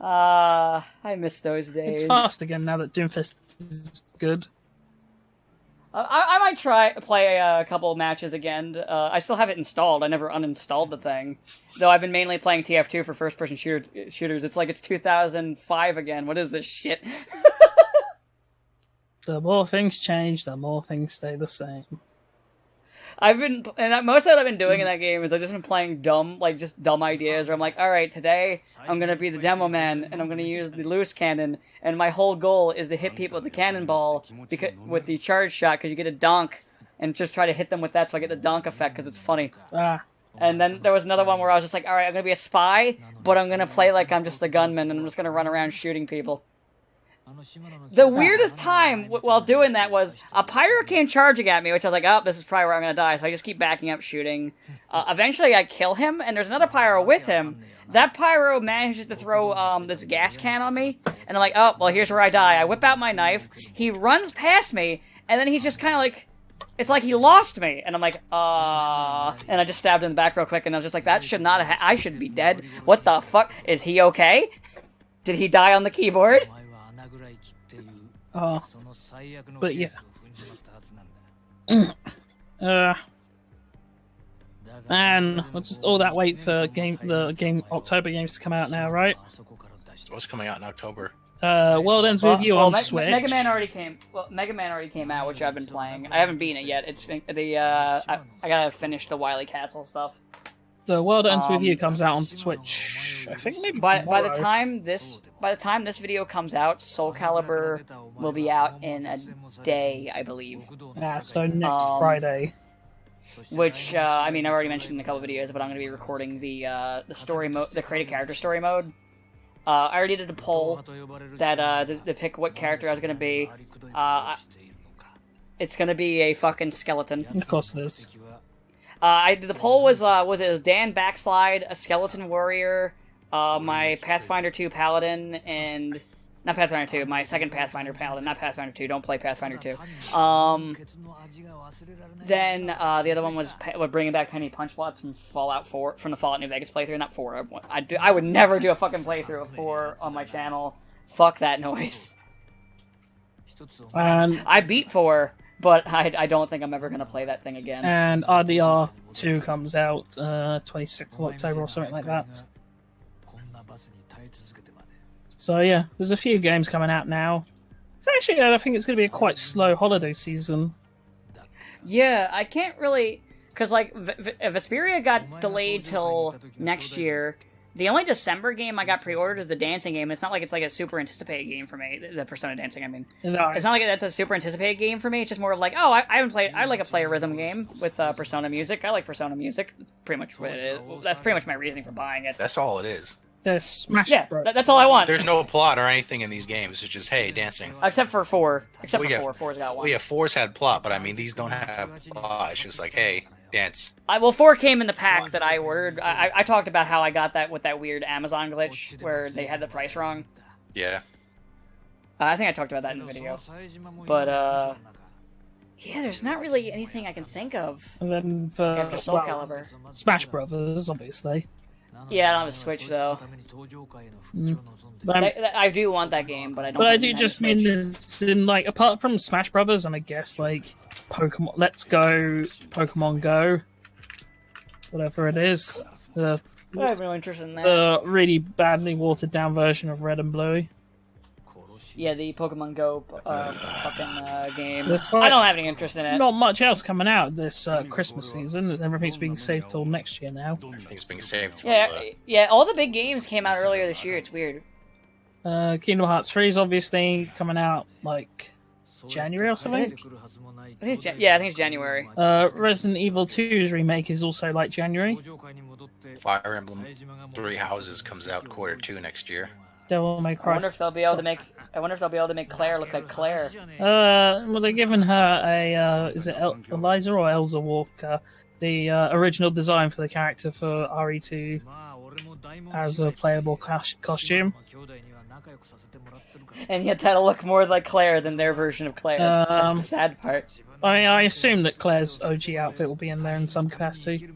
I miss those days. It's fast again now that Doomfist is good. I might play a couple matches again. I still have it installed. I never uninstalled the thing. Though I've been mainly playing TF2 for first-person shooters. It's like it's 2005 again. What is this shit? The more things change, the more things stay the same. Most of what I've been doing in that game is I've just been playing dumb ideas, where I'm like, alright, today I'm gonna be the demo man, and I'm gonna use the loose cannon, and my whole goal is to hit people with the cannonball, with the charge shot, because you get a donk, and just try to hit them with that so I get the donk effect, because it's funny. And then there was another one where I was just like, alright, I'm gonna be a spy, but I'm gonna play like I'm just a gunman, and I'm just gonna run around shooting people. The weirdest time while doing that was a pyro came charging at me, which I was like, oh, this is probably where I'm going to die, so I just keep backing up shooting. Eventually I kill him, and there's another pyro with him. That pyro manages to throw this gas can on me, and I'm like, oh, well, here's where I die. I whip out my knife, he runs past me, and then he's just kind of like, it's like he lost me, and I'm like, and I just stabbed him in the back real quick, and I was just like, that should not have I should be dead. What the fuck? Is he okay? Did he die on the keyboard? But yeah. Man, we'll just all that wait for the October games to come out now, right? What's coming out in October? World Ends With You on Switch. Mega Man already came out, which I've been playing. I haven't beaten it yet. It's been I gotta finish the Wily Castle stuff. The World Ends With You comes out on Switch. I think maybe by the time this video comes out, Soul Calibur will be out in a day, I believe. Yeah, so next Friday. Which I mean, I've already mentioned in a couple videos, but I'm going to be recording the story mode, the create a character story mode. I already did a poll that to pick what character I was going to be. It's going to be a fucking skeleton. Of course it is. The poll was Dan Backslide, a skeleton warrior, my Pathfinder 2 paladin, and not Pathfinder 2, my second Pathfinder paladin, not Pathfinder 2. Don't play Pathfinder 2. Then the other one was bringing back Penny Punchblots from Fallout 4, from the Fallout New Vegas playthrough. Not 4. I would never do a fucking playthrough of 4 on my channel. Fuck that noise. And I beat 4, but I don't think I'm ever gonna play that thing again. and RDR 2 comes out 26th of October or something like that. So yeah, there's a few games coming out now. Actually, I think it's going to be a quite slow holiday season. Yeah, I can't really... Because, like, Vesperia got delayed till next year. The only December game I got pre-ordered is the dancing game. It's not like it's like a super anticipated game for me. The Persona dancing, I mean. No. It's not like that's a super anticipated game for me. It's just more of like, oh, I haven't played... I like a rhythm game with Persona music. I like Persona music. Pretty much what it is. That's pretty much my reasoning for buying it. That's all it is. There's Smash Yeah, Bros. that's all I want. There's no plot or anything in these games. It's just, hey, dancing. Except for 4. Except Well, for 4. 4's got one. Well, yeah, 4's had plot, but I mean, these don't have plot. It's just like, hey, dance. Well, 4 came in the pack that I ordered. I talked about how I got that with that weird Amazon glitch where they had the price wrong. Yeah. I think I talked about that in the video. But, yeah, there's not really anything I can think of And then for after Soul Calibur. Smash Brothers, obviously. Yeah, I don't have a Switch, though. I do want that game, but I don't But I think do have a just mean Switch. this in, like, apart from Smash Brothers and I guess, like, Pokemon Let's Go, Pokemon Go, whatever it is. The I have no interest in that. really badly watered down version of Red and Blue. Yeah, the Pokemon Go fucking game. That's I like- don't have any interest in it. Not much else coming out this Christmas season. Everything's being saved till next year now. Everything's being saved. Yeah, all the big games came out earlier this year. It's weird. Kingdom Hearts 3 is obviously coming out like January or something. I think it's January. Resident Evil 2's remake is also like January. Fire Emblem 3 Houses comes out Q2 next year. Devil May I Cry. wonder if they'll be able to make. I wonder if they'll be able to make Claire look like Claire. Well, they're giving her a is it Eliza or Elsa Walker, the original design for the character for RE2 as a playable costume. And yet that'll look more like Claire than their version of Claire. That's the sad part. I assume that Claire's OG outfit will be in there in some capacity.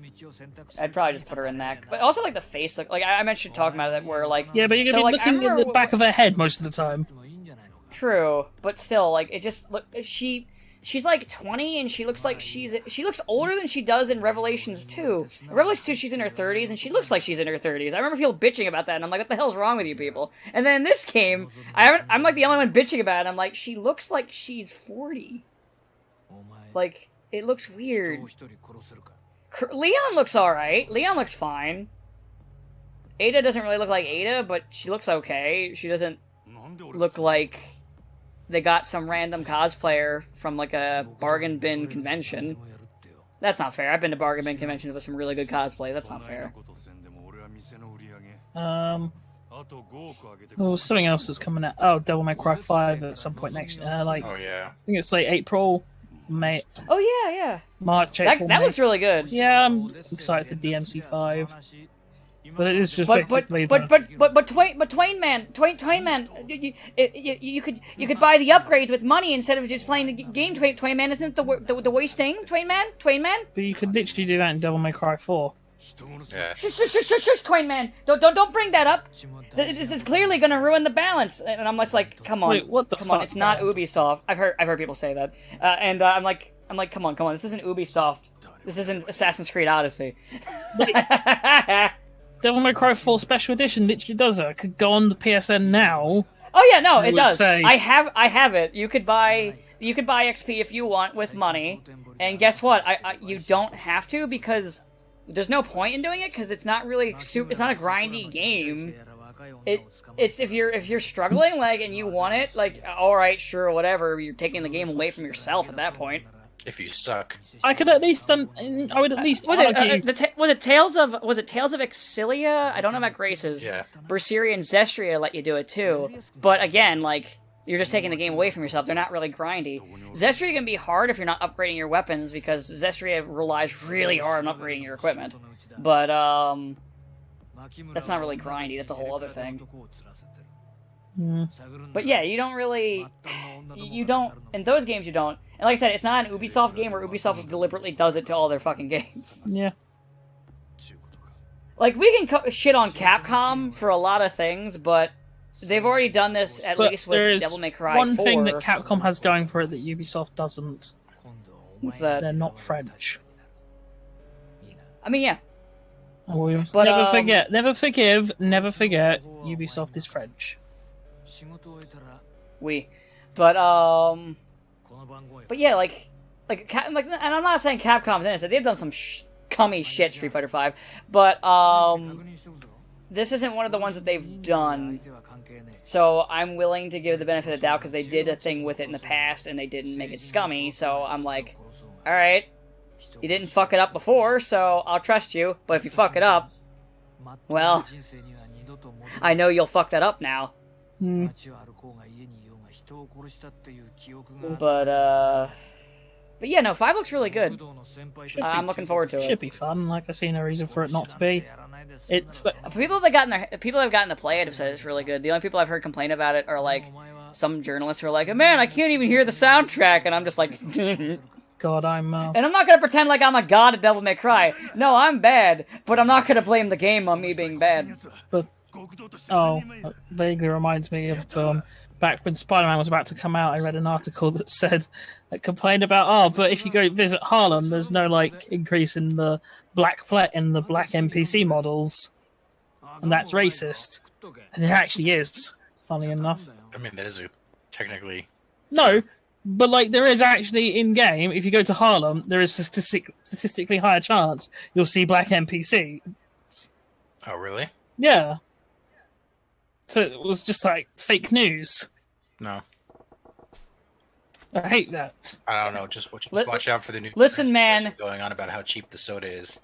I'd probably just put her in that. But also, like, the face look. Like, I mentioned talking about that where, like... Yeah, but you're so, gonna be like, I looking at remember the back of her head most of the time. True, but still, like, it just... Look, she's, like, 20, and she looks like she looks older than she does in Revelations 2. In Revelations 2, she's in her 30s, and she looks like she's in her 30s. I remember people bitching about that, and I'm like, what the hell's wrong with you people? And then in this game, I'm, like, the only one bitching about it. I'm like, she looks like she's 40. Like, it looks weird. Leon looks alright. Leon looks fine. Ada doesn't really look like Ada, but she looks okay. She doesn't look like they got some random cosplayer from, like, a bargain bin convention. That's not fair. I've been to bargain bin conventions with some really good cosplay. That's not fair. Well, something else that's coming out. Oh, Devil May Cry 5 at some point next year. Oh yeah. I think it's like April, May, Oh, yeah. March, April, That May. looks really good. Yeah, I'm excited for DMC5. But it is just But basically Twain Man, you could buy the upgrades with money instead of just playing the game. Twain Man, isn't it the worst thing? Twain Man. But you could literally do that in Devil May Cry 4. Yeah. Shush, Twain Man. Don't bring that up. This is clearly going to ruin the balance. And I'm just like, come on, Wait, what the come fuck, on, it's not man? Ubisoft. I've heard people say that, and I'm like, come on, this isn't Ubisoft. This isn't Assassin's Creed Odyssey. Devil May Cry 4 Special Edition literally does it. I could go on the PSN now. Oh yeah, no, I it would does. say- I have it. You could buy XP if you want with money, and guess what? You don't have to because there's no point in doing it because it's not really it's not a grindy game. It's if you're struggling like and you want it like all right, sure, whatever. You're taking the game away from yourself at that point. If you suck. I could at least I would at least Was argue. it Tales of Exilia? I don't know about Graces. Yeah. Berseria and Zestria let you do it too, but again, like you're just taking the game away from yourself. They're not really grindy. Zestria can be hard if you're not upgrading your weapons because Zestria relies really hard on upgrading your equipment. But that's not really grindy. That's a whole other thing. But yeah, you don't in those games you don't. And like I said, it's not an Ubisoft game where Ubisoft deliberately does it to all their fucking games. Yeah. Like, we can shit on Capcom for a lot of things, but they've already done this at But least there with is Devil May Cry one 4. thing that Capcom has going for it that Ubisoft doesn't. What's that? They're not French. I mean, yeah. But never forget, never forgive, never forget. Ubisoft is French. But yeah, like, and I'm not saying Capcom's innocent. They've done some cummy shit, Street Fighter V, but this isn't one of the ones that they've done. So I'm willing to give the benefit of the doubt because they did a thing with it in the past and they didn't make it scummy. So I'm like, all right, you didn't fuck it up before, so I'll trust you. But if you fuck it up, well, I know you'll fuck that up now. But yeah, no, 5 looks really good. I'm looking forward to it. Should be fun. Like, I see no reason for it not to be. It's people that have gotten to play it have said it's really good. The only people I've heard complain about it are like some journalists who are like, "Man, I can't even hear the soundtrack," and I'm just like, God, And I'm not gonna pretend like I'm a god at Devil May Cry. No, I'm bad, but I'm not gonna blame the game on me being bad. But that vaguely reminds me of back when Spider-Man was about to come out. I read an article that complained about, but if you go visit Harlem, there's no like increase in the black NPC models, and that's racist. And it actually is, funny enough. I mean, that is technically no, but like there is actually in game. If you go to Harlem, there is a statistically higher chance you'll see black NPC. Oh, really? Yeah. So it was just like fake news. No. I hate that. I don't know. Just watch out for the new. Listen, man. Going on about how cheap the soda is.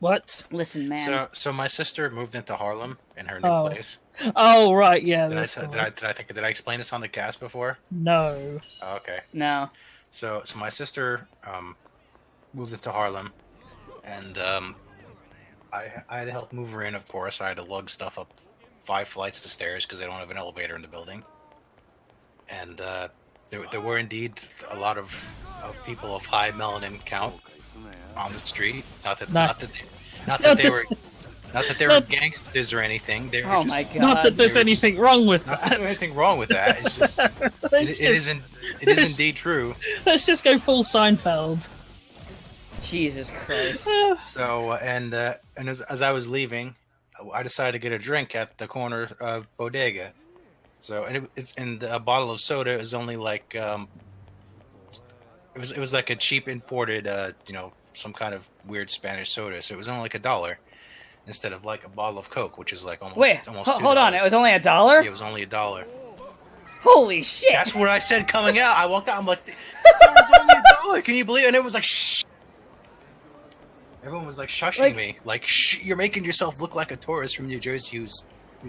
What? Listen, man. So my sister moved into Harlem in her new place. Oh, right, yeah. Did I explain this on the cast before? No. Oh, okay. No. So my sister moved into Harlem, and I had to help move her in. Of course, I had to lug stuff up 5 flights of stairs because they don't have an elevator in the building. And there were indeed a lot of people of high melanin count on the street. Not that they were gangsters or anything. They were my god! Not that there's anything wrong with that. Not that there's anything wrong with that. It's just it is indeed true. Let's just go full Seinfeld. Jesus Christ! So and as I was leaving, I decided to get a drink at the corner bodega. So and a bottle of soda is only like it was like a cheap imported some kind of weird Spanish soda. So it was only like $1 instead of like a bottle of Coke, which is like almost $2. Hold on, it was only $1? Yeah, it was only $1. Holy shit! That's what I said coming out. I walked out. I'm like, it was only $1. Can you believe it? And it was like, shh. Everyone was like shushing me. Like, shh, you're making yourself look like a tourist from New Jersey who's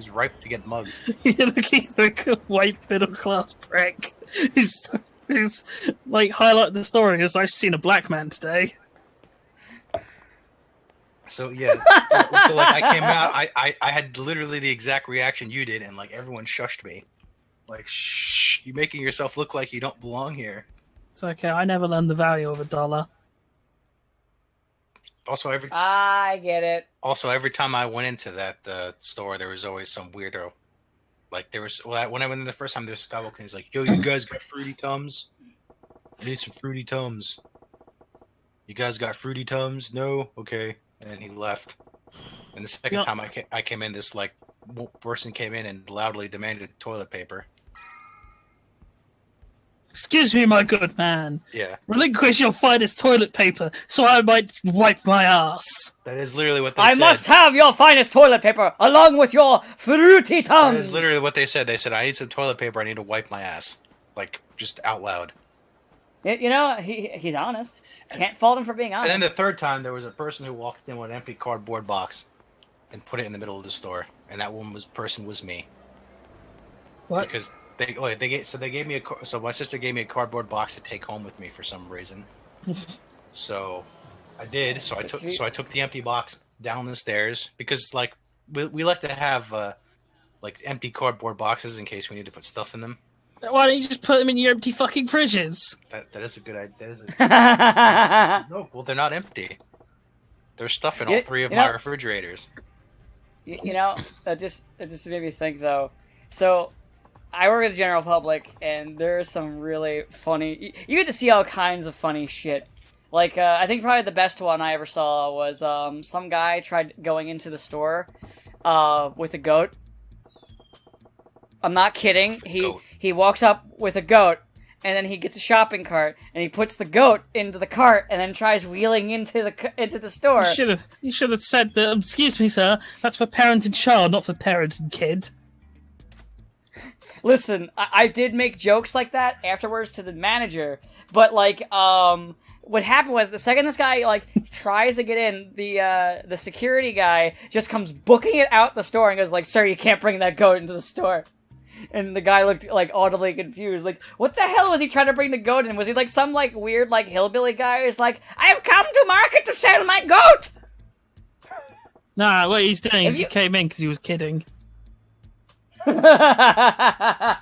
ripe to get mugged. You're looking like a white middle class prick who's like highlight the story as I've seen a black man today. So yeah, so like I came out, I had literally the exact reaction you did, and like everyone shushed me, like shh, you're making yourself look like you don't belong here. It's okay. I never learned the value of $1. Also, I get it. Also, every time I went into that store, there was always some weirdo. Like there was when I went in the first time, there was a guy walking. He's like, "Yo, you guys got Fruity Tums? I need some Fruity Tums. You guys got Fruity Tums? No, okay." And he left. And the second time I came in, this like person came in and loudly demanded toilet paper. Excuse me, my good man. Yeah. Relinquish your finest toilet paper, so I might wipe my ass. That is literally what they said. I must have your finest toilet paper, along with your Fruity Tums! That is literally what they said. They said, I need some toilet paper, I need to wipe my ass. Like, just out loud. You know, he's honest. Can't fault him for being honest. And then the third time, there was a person who walked in with an empty cardboard box and put it in the middle of the store. And that person was me. What? Because they gave me so my sister gave me a cardboard box to take home with me for some reason. So I did. So I took the empty box down the stairs because like we like to have like empty cardboard boxes in case we need to put stuff in them. Why don't you just put them in your empty fucking fridges? That is a good idea. No, well they're not empty. There's stuff in all 3 of my refrigerators. You know, it just made me think though. So, I work with the general public, and there's some really funny. You get to see all kinds of funny shit. Like, I think probably the best one I ever saw was some guy tried going into the store with a goat. I'm not kidding. He walks up with a goat, and then he gets a shopping cart, and he puts the goat into the cart, and then tries wheeling into the store. You should have said that. Excuse me, sir. That's for parent and child, not for parent and kid. Listen, I did make jokes like that afterwards to the manager, but like, what happened was the second this guy like tries to get in, the security guy just comes booking it out the store and goes like, "Sir, you can't bring that goat into the store." And the guy looked like audibly confused, like, what the hell was he trying to bring the goat in? Was he like some like weird like hillbilly guy who's like, "I've come to market to sell my goat"? Nah, what he's doing is he came in because he was kidding. Oh.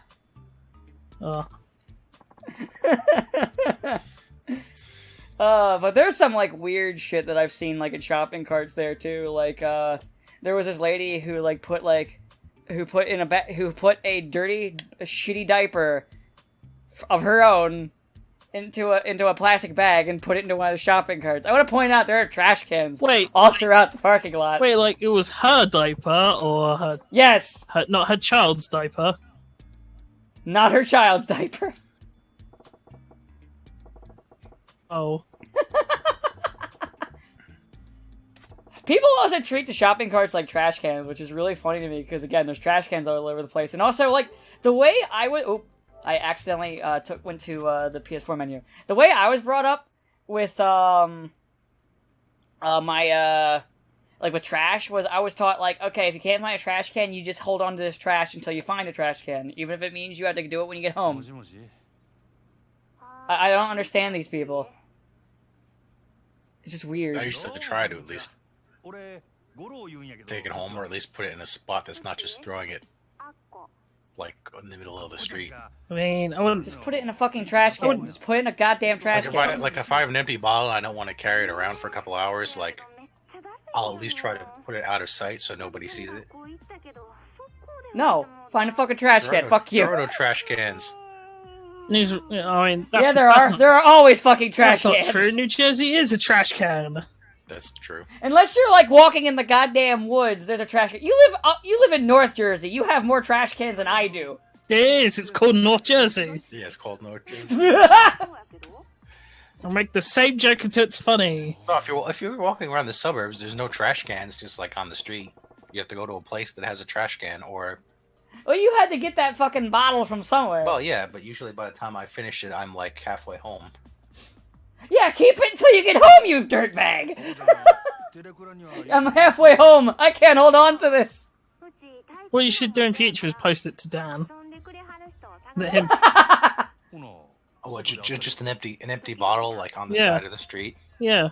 But there's some like weird shit that I've seen like in shopping carts there too. Like, there was this lady who like put a dirty, shitty diaper of her own into a plastic bag and put it into one of the shopping carts. I want to point out there are trash cans all throughout the parking lot. Wait, like it was her diaper or her? Yes, not her child's diaper. Not her child's diaper. Oh. People also treat the shopping carts like trash cans, which is really funny to me because, again, there's trash cans all over the place. And also, like, the way I would... Oh, I accidentally went to the PS4 menu. The way I was brought up with with trash was I was taught, like, okay, if you can't find a trash can, you just hold on to this trash until you find a trash can, even if it means you have to do it when you get home. I don't understand these people. It's just weird. I used to try to at least take it home, or at least put it in a spot that's not just throwing it like in the middle of the street. I mean, I wouldn't just put it in a fucking trash can. Just put it in a goddamn trash can. If I have an empty bottle and I don't want to carry it around for a couple hours, like I'll at least try to put it out of sight so nobody sees it. No, find a fucking trash can. Fuck you. There are no trash cans. I mean, there are. There are always fucking trash cans. That's not true. New Jersey is a trash can. That's true. Unless you're like walking in the goddamn woods, there's a trash can. You live in North Jersey. You have more trash cans than I do. It is. It's called North Jersey. Yeah, it's called North Jersey. I'll make the same joke until it's funny. No, if you're walking around the suburbs, there's no trash cans just like on the street. You have to go to a place that has a trash can, or... Well, you had to get that fucking bottle from somewhere. Well, yeah, but usually by the time I finish it, I'm like halfway home. Yeah, keep it until you get home, you dirtbag! I'm halfway home. I can't hold on to this. What you should do in future is post it to Dan. Let him... Oh, just an empty bottle, like on the side of the street. Yeah.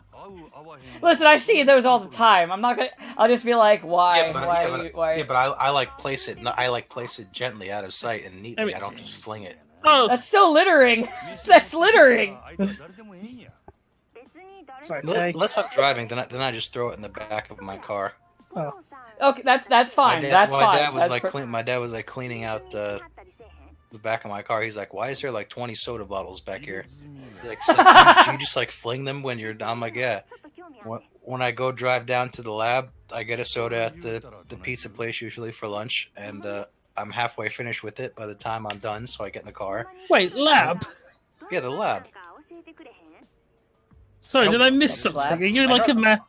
Listen, I see those all the time. I'm not gonna. I'll just be like, why? Yeah, but I like place it. I like place it gently out of sight and neatly. I don't just fling it. Oh, that's still littering. That's littering. It's okay. Unless I'm driving, then I just throw it in the back of my car. Oh. Okay, that's fine. That's fine. My dad was like cleaning out the back of my car. He's like, "Why is there like 20 soda bottles back here?" Like, so do you just like fling them when you're done? I'm like, yeah. When I go drive down to the lab, I get a soda at the pizza place usually for lunch, and I'm halfway finished with it by the time I'm done. So I get in the car. Wait, lab? Yeah, the lab. Sorry, did I miss something? Are you like a man?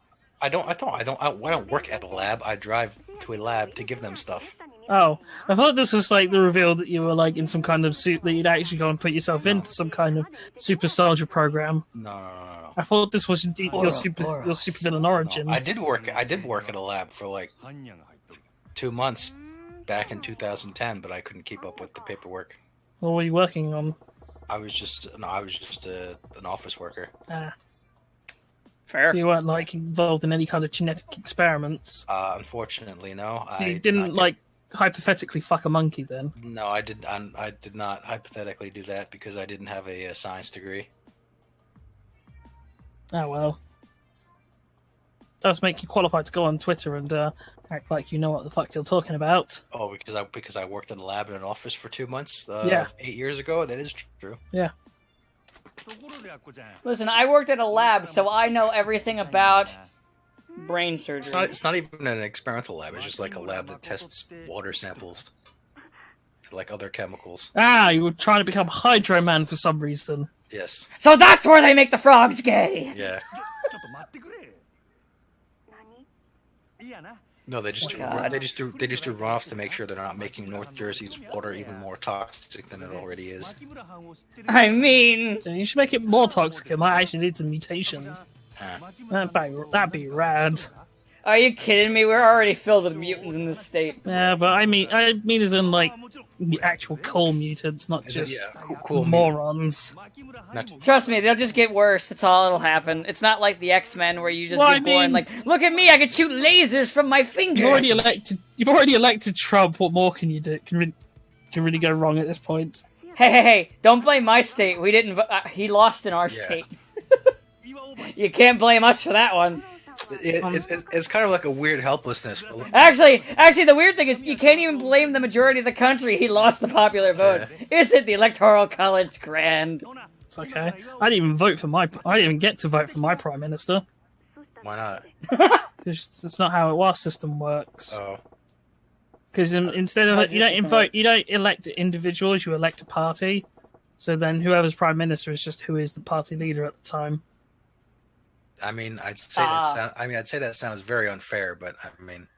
I don't work at a lab. I drive to a lab to give them stuff. Oh, I thought this was like the reveal that you were like in some kind of suit that you'd actually go and put yourself into some kind of super soldier program. No. I thought this was indeed your supervillain origin. No, I did work at a lab for like 2 months back in 2010, but I couldn't keep up with the paperwork. What were you working on? I was just an office worker. Ah. Fair. So you weren't like involved in any kind of genetic experiments? Unfortunately, no. So you didn't like hypothetically fuck a monkey then? No, I did not hypothetically do that because I didn't have a science degree. Oh well. Does make you qualified to go on Twitter and Act like you know what the fuck you're talking about. Oh, because I worked in a lab in an office for 2 months. Yeah. 8 years ago. That is true. Yeah. Listen, I worked at a lab, so I know everything about brain surgery. It's not even an experimental lab. It's just like a lab that tests water samples, like other chemicals. Ah, you were trying to become Hydro Man for some reason. Yes. So that's where they make the frogs gay! Yeah. No, they just do runoffs to make sure they're not making North Jersey's water even more toxic than it already is. I mean... You should make it more toxic. It might actually lead to mutations. That'd be rad. Are you kidding me? We're already filled with mutants in this state. Yeah, but I mean as in, like, the actual cool mutants, not just cool morons. Trust me, they'll just get worse. That's all that'll happen. It's not like the X-Men where you just get born like, look at me, I can shoot lasers from my fingers. You've already elected Trump. What more can you do? Can really go wrong at this point? Hey! Don't blame my state. We didn't. He lost in our state. You can't blame us for that one. It's kind of like a weird helplessness. Actually, the weird thing is you can't even blame the majority of the country. He lost the popular vote. Isn't the Electoral College grand? It's okay. I didn't even get to vote for my prime minister. Why not? Because that's not how our system works. Oh. Because instead of you don't elect individuals, you elect a party. So then whoever's prime minister is just who is the party leader at the time. I mean, I'd say that sounds very unfair, but I mean,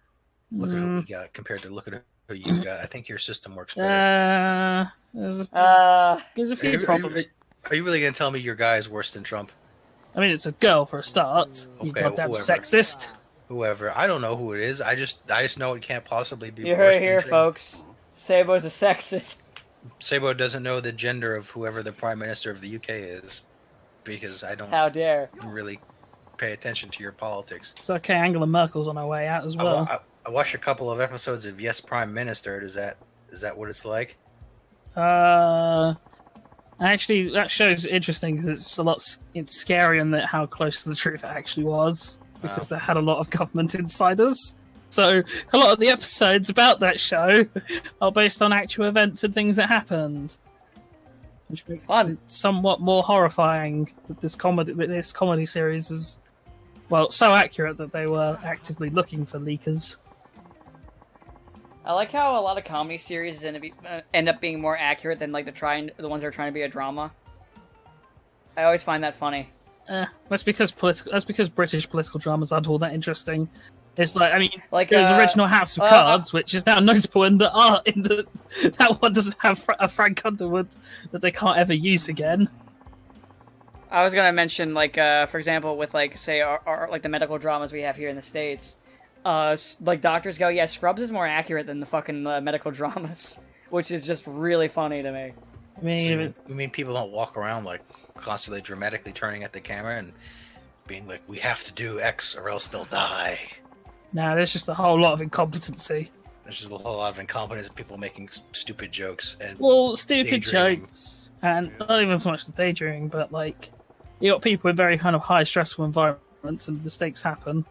look at who we got compared to look at who you got. I think your system works better. There's a few problems. Are you really gonna tell me your guy is worse than Trump? I mean, it's a girl for a start. Okay, You goddamn sexist. Whoever. I don't know who it is. I just know it can't possibly be. You heard it here, folks. Sabo's a sexist. Sabo doesn't know the gender of whoever the prime minister of the UK is, because I don't. How dare! Really pay attention to your politics. It's okay. Angela Merkel's on her way out as well. I watched a couple of episodes of Yes, Prime Minister. Is that what it's like? Actually, that show's interesting because it's scarier than how close to the truth it actually was, because they had a lot of government insiders. So a lot of the episodes about that show are based on actual events and things that happened, which makes it somewhat more horrifying. That this comedy series is, well, so accurate that they were actively looking for leakers. I like how a lot of comedy series end up being more accurate than like the ones that are trying to be a drama. I always find that funny. That's because British political dramas aren't all that interesting. It's like, I mean, like there's original House of Cards, which is now notable that one doesn't have a Frank Underwood that they can't ever use again. I was gonna mention, like, for example, with like, say, our like the medical dramas we have here in the States. Like Doctors Go, yeah, Scrubs is more accurate than the fucking medical dramas, which is just really funny to me. I mean, you mean people don't walk around like constantly dramatically turning at the camera and being like, "We have to do X or else they'll die." Nah, there's just a whole lot of incompetency. There's just a whole lot of incompetence, people making stupid jokes and stupid jokes, and not even so much the daydreaming, but like you got people in very kind of high stressful environments and mistakes happen.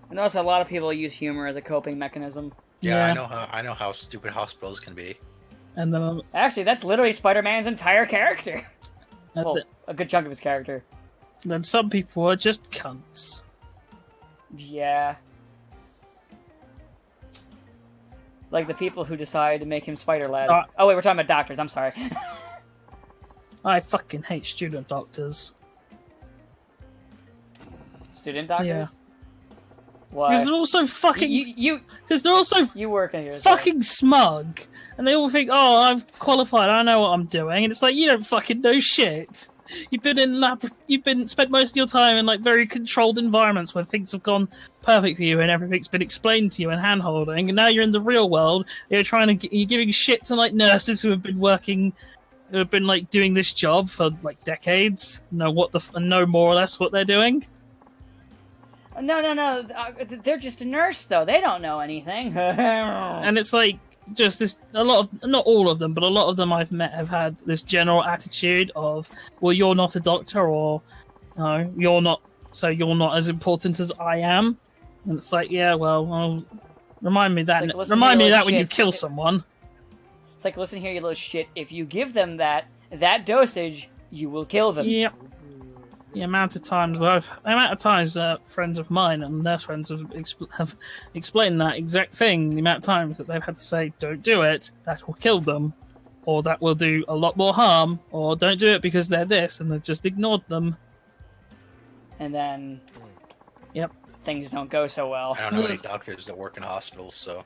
And also, a lot of people use humor as a coping mechanism. Yeah. I know how stupid hospitals can be. And then actually, that's literally Spider-Man's entire character. Well, a good chunk of his character. Then some people are just cunts. Yeah. Like the people who decided to make him Spider-Lad. Oh wait, we're talking about doctors, I'm sorry. I fucking hate student doctors. Student doctors? Yeah. Why? Because they're also fucking... Because they're also you work in here, fucking smug. And they all think, oh, I'm qualified, I know what I'm doing. And it's like, you don't fucking know shit. You've been spent most of your time in like very controlled environments where things have gone perfect for you and everything's been explained to you and hand-holding. And now you're in the real world. You're giving shit to like nurses who have been like doing this job for like decades. Know more or less what they're doing. No. They're just a nurse, though. They don't know anything. And it's like, just this, a lot of, not all of them, but a lot of them I've met have had this general attitude of, well, you're not a doctor, or, no, you're not so you're not as important as I am. And it's like, yeah, well remind me that. Like, Remind me that when you kill someone. It's like, listen here, you little shit. If you give them that dosage, you will kill them. Yep. The amount of times friends of mine and their friends have explained that exact thing. The amount of times that they've had to say, "Don't do it. That will kill them," or "That will do a lot more harm," or "Don't do it because they're this," and they've just ignored them. And then, yep, things don't go so well. I don't know any doctors that work in hospitals, so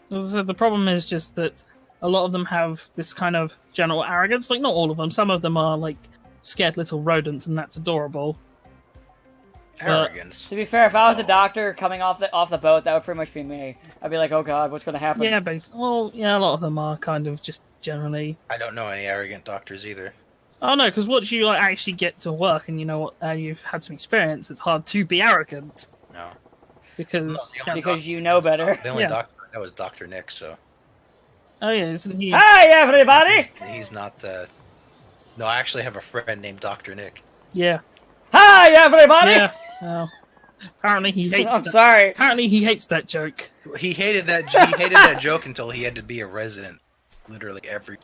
the problem is just that a lot of them have this kind of general arrogance. Like, not all of them. Some of them are like scared little rodents, and that's adorable. Arrogance. To be fair, if I was a doctor coming off the boat, that would pretty much be me. I'd be like, oh god, what's going to happen? Yeah, a lot of them are kind of just generally... I don't know any arrogant doctors either. Oh no, because once you actually get to work and you know what, you've had some experience, it's hard to be arrogant. No. Because you know better. The only doctor I know is Dr. Nick, so... Oh yeah, isn't he... Hi, everybody! He's not, No, I actually have a friend named Dr. Nick. Yeah. Hi, everybody! Yeah. Apparently he hates I'm sorry. Apparently he hates that joke. He hated that joke until he had to be a resident. Literally every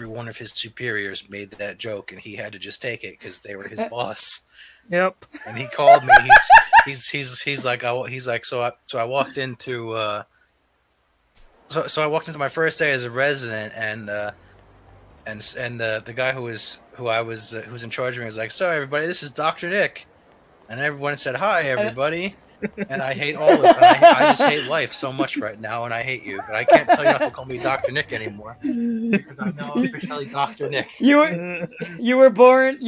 one of his superiors made that joke, and he had to just take it because they were his boss. Yep. And he called me. He's like, so I walked into so I walked into my first day as a resident, and the guy who's in charge of me was like, "So everybody, this is Dr. Nick," and everyone said, "Hi, everybody." And I hate all of it. I just hate life so much right now, and I hate you. But I can't tell you not to call me Dr. Nick anymore because I'm now officially Dr. Nick. You were born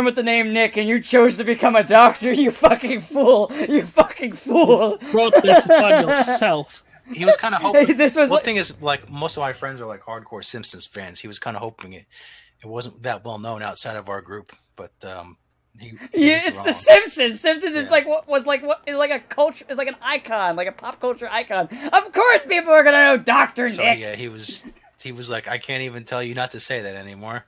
with the name Nick, and you chose to become a doctor. You fucking fool! You fucking fool! Brought this upon yourself. He was kind of hoping. The thing is, like, most of my friends are like hardcore Simpsons fans. He was kind of hoping it wasn't that well known outside of our group, but it's wrong. The Simpsons. Simpsons is like a culture. It's like an icon, like a pop culture icon. Of course, people are gonna know Dr. Nick. Yeah, he was like, I can't even tell you not to say that anymore.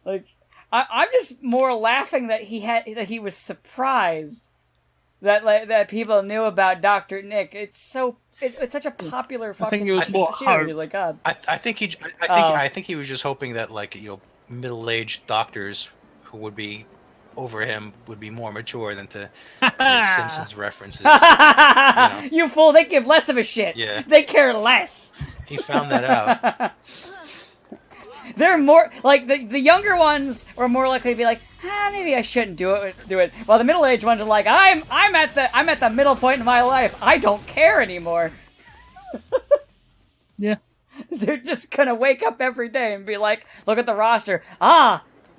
Like, I'm just more laughing that he was surprised that people knew about Dr. Nick. It's such a popular fucking... I think it was more hope. Like, God. I think he was just hoping that, like, middle-aged doctors who would be over him would be more mature than to make Simpsons references. You fool, they give less of a shit. Yeah. They care less. He found that out. They're more like the younger ones are more likely to be like, maybe I shouldn't do it. While the middle-aged ones are like, I'm at the middle point in my life. I don't care anymore. Yeah. They're just gonna wake up every day and be like, look at the roster.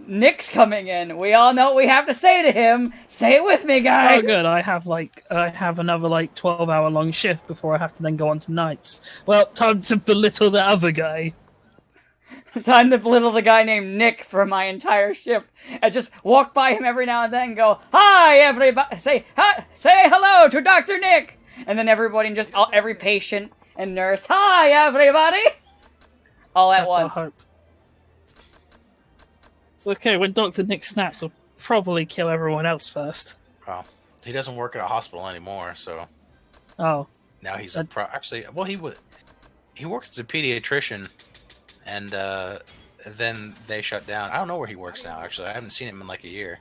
Nick's coming in. We all know what we have to say to him. Say it with me, guys. Oh, good. I have another 12-hour long shift before I have to then go on to nights. Well, time to belittle the other guy. Time to belittle the guy named Nick for my entire shift. I just walk by him every now and then and go, hi, everybody. Say hello to Dr. Nick. And then everybody, every patient and nurse, hi, everybody. All at once. That's our hope. It's okay, when Dr. Nick snaps, we'll probably kill everyone else first. Well, he doesn't work at a hospital anymore, so... Oh. Now he's he worked as a pediatrician, and then they shut down. I don't know where he works now, actually. I haven't seen him in like a year.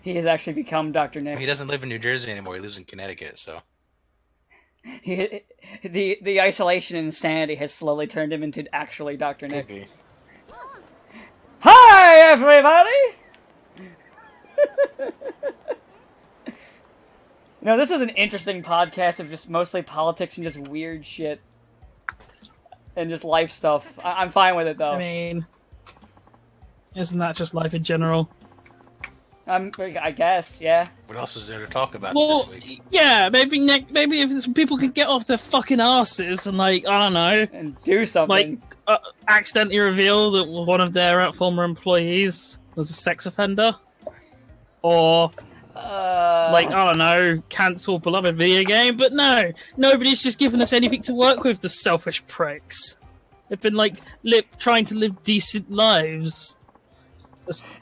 He has actually become Dr. Nick. He doesn't live in New Jersey anymore. He lives in Connecticut, so... The isolation and insanity has slowly turned him into actually Dr. Nick. Could be. Hi, everybody! No, this was an interesting podcast of just mostly politics and just weird shit. And just life stuff. I'm fine with it, though. I mean, isn't that just life in general? I guess, yeah. What else is there to talk about Well, this week? yeah, maybe if people can get off their fucking asses and, like, I don't know, and do something. Like, accidentally reveal that one of their former employees was a sex offender. Or, like, I don't know, cancel beloved video game. But no, nobody's just given us anything to work with, the selfish pricks. They've been, like, trying to live decent lives.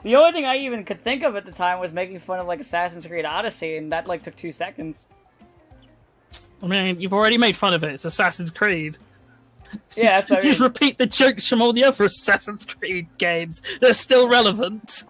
The only thing I even could think of at the time was making fun of like Assassin's Creed Odyssey, and that like took 2 seconds. I mean, you've already made fun of it. It's Assassin's Creed. Yeah, that's what I mean. Just repeat the jokes from all the other Assassin's Creed games. They're still relevant.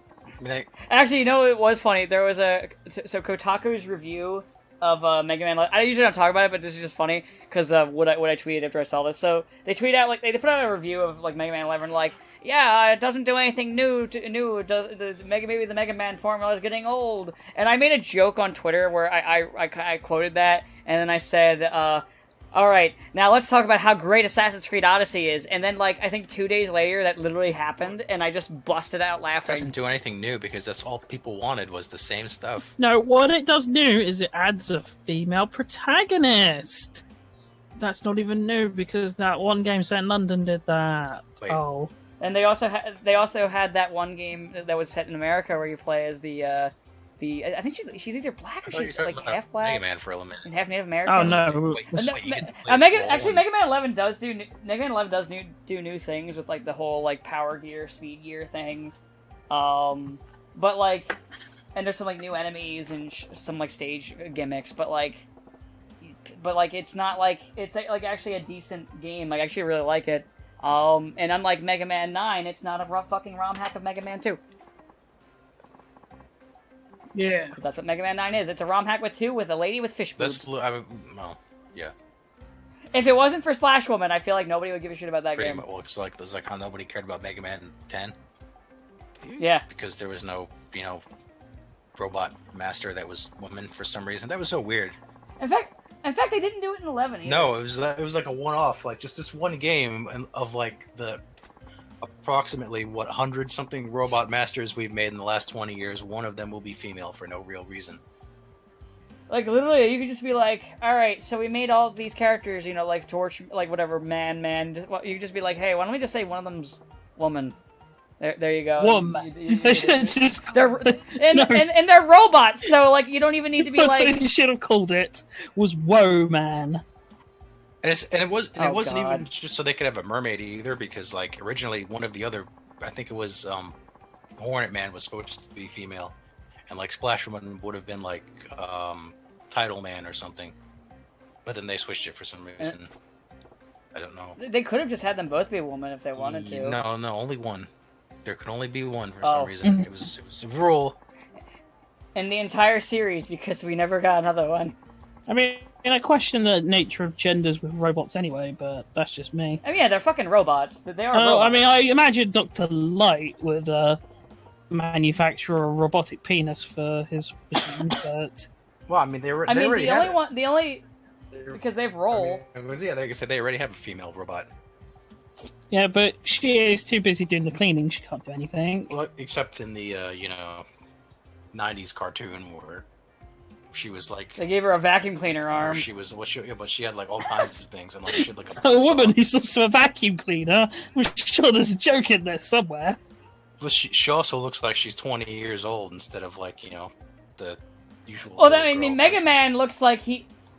Actually, you know, it was funny. There was so Kotaku's review of Mega Man. I usually don't talk about it, but this is just funny because of what I tweeted after I saw this. So they tweet out they put out a review of like Mega Man 11, like, yeah, it doesn't do anything new. It does maybe the Mega Man formula is getting old. And I made a joke on Twitter where I quoted that, and then I said, all right, now let's talk about how great Assassin's Creed Odyssey is. And then, like, I think 2 days later, that literally happened, and I just busted out laughing. It doesn't do anything new because that's all people wanted was the same stuff. No, what it does new is it adds a female protagonist. That's not even new because that one game set in London did that. Wait. Oh. And they also had that one game that was set in America where you play as I think she's either black or she's like half black. Mega Man for Element. And half Native American. Oh no! Mega Man 11 does do new things with like the whole like power gear, speed gear thing. But like, and there's some like new enemies and some like stage gimmicks. But like it's not like it's like actually a decent game. I actually really like it. And unlike Mega Man 9, it's not a fucking ROM hack of Mega Man 2. Yeah. Because that's what Mega Man 9 is. It's a ROM hack with 2 with a lady with fish boobs. Yeah. If it wasn't for Splash Woman, I feel like nobody would give a shit about that Pretty game. much, well, it's like there's like how nobody cared about Mega Man 10. Yeah. Because there was no, robot master that was woman for some reason. That was so weird. In fact, they didn't do it in 11 either. No, it was like a one-off, like just this one game of like the approximately 100-something robot masters we've made in the last 20 years. One of them will be female for no real reason. Like literally, you could just be like, all right, so we made all these characters, like Torch, like whatever, man. You could just be like, hey, why don't we just say one of them's woman? There you go. Woman. They're robots, so like you don't even need to be like. What they should have called it was Woe Man. And it wasn't God. even just so they could have a mermaid either, because like originally one of the other, I think it was Hornet Man was supposed to be female, and like Splash Woman would have been like Tidal Man or something, but then they switched it for some reason. I don't know. They could have just had them both be a woman if they wanted to. No, only one. There could only be one for some reason. It was a rule. In the entire series, because we never got another one. I mean, I question the nature of genders with robots anyway, but that's just me. I mean, yeah, they're fucking robots. They are robots. I mean, I imagine Dr. Light would manufacture a robotic penis for his machine, but... Well, I mean, the only because they've roll. Like I said, they already have a female robot. Yeah, but she is too busy doing the cleaning. She can't do anything. Well, except in the 90s cartoon where she was like they gave her a vacuum cleaner arm. But she had like all kinds of things, and like she had like a woman who's also a vacuum cleaner. I'm sure there's a joke in there somewhere. But she also looks like she's 20 years old instead of like the usual. Well, I mean, Mega Man looks like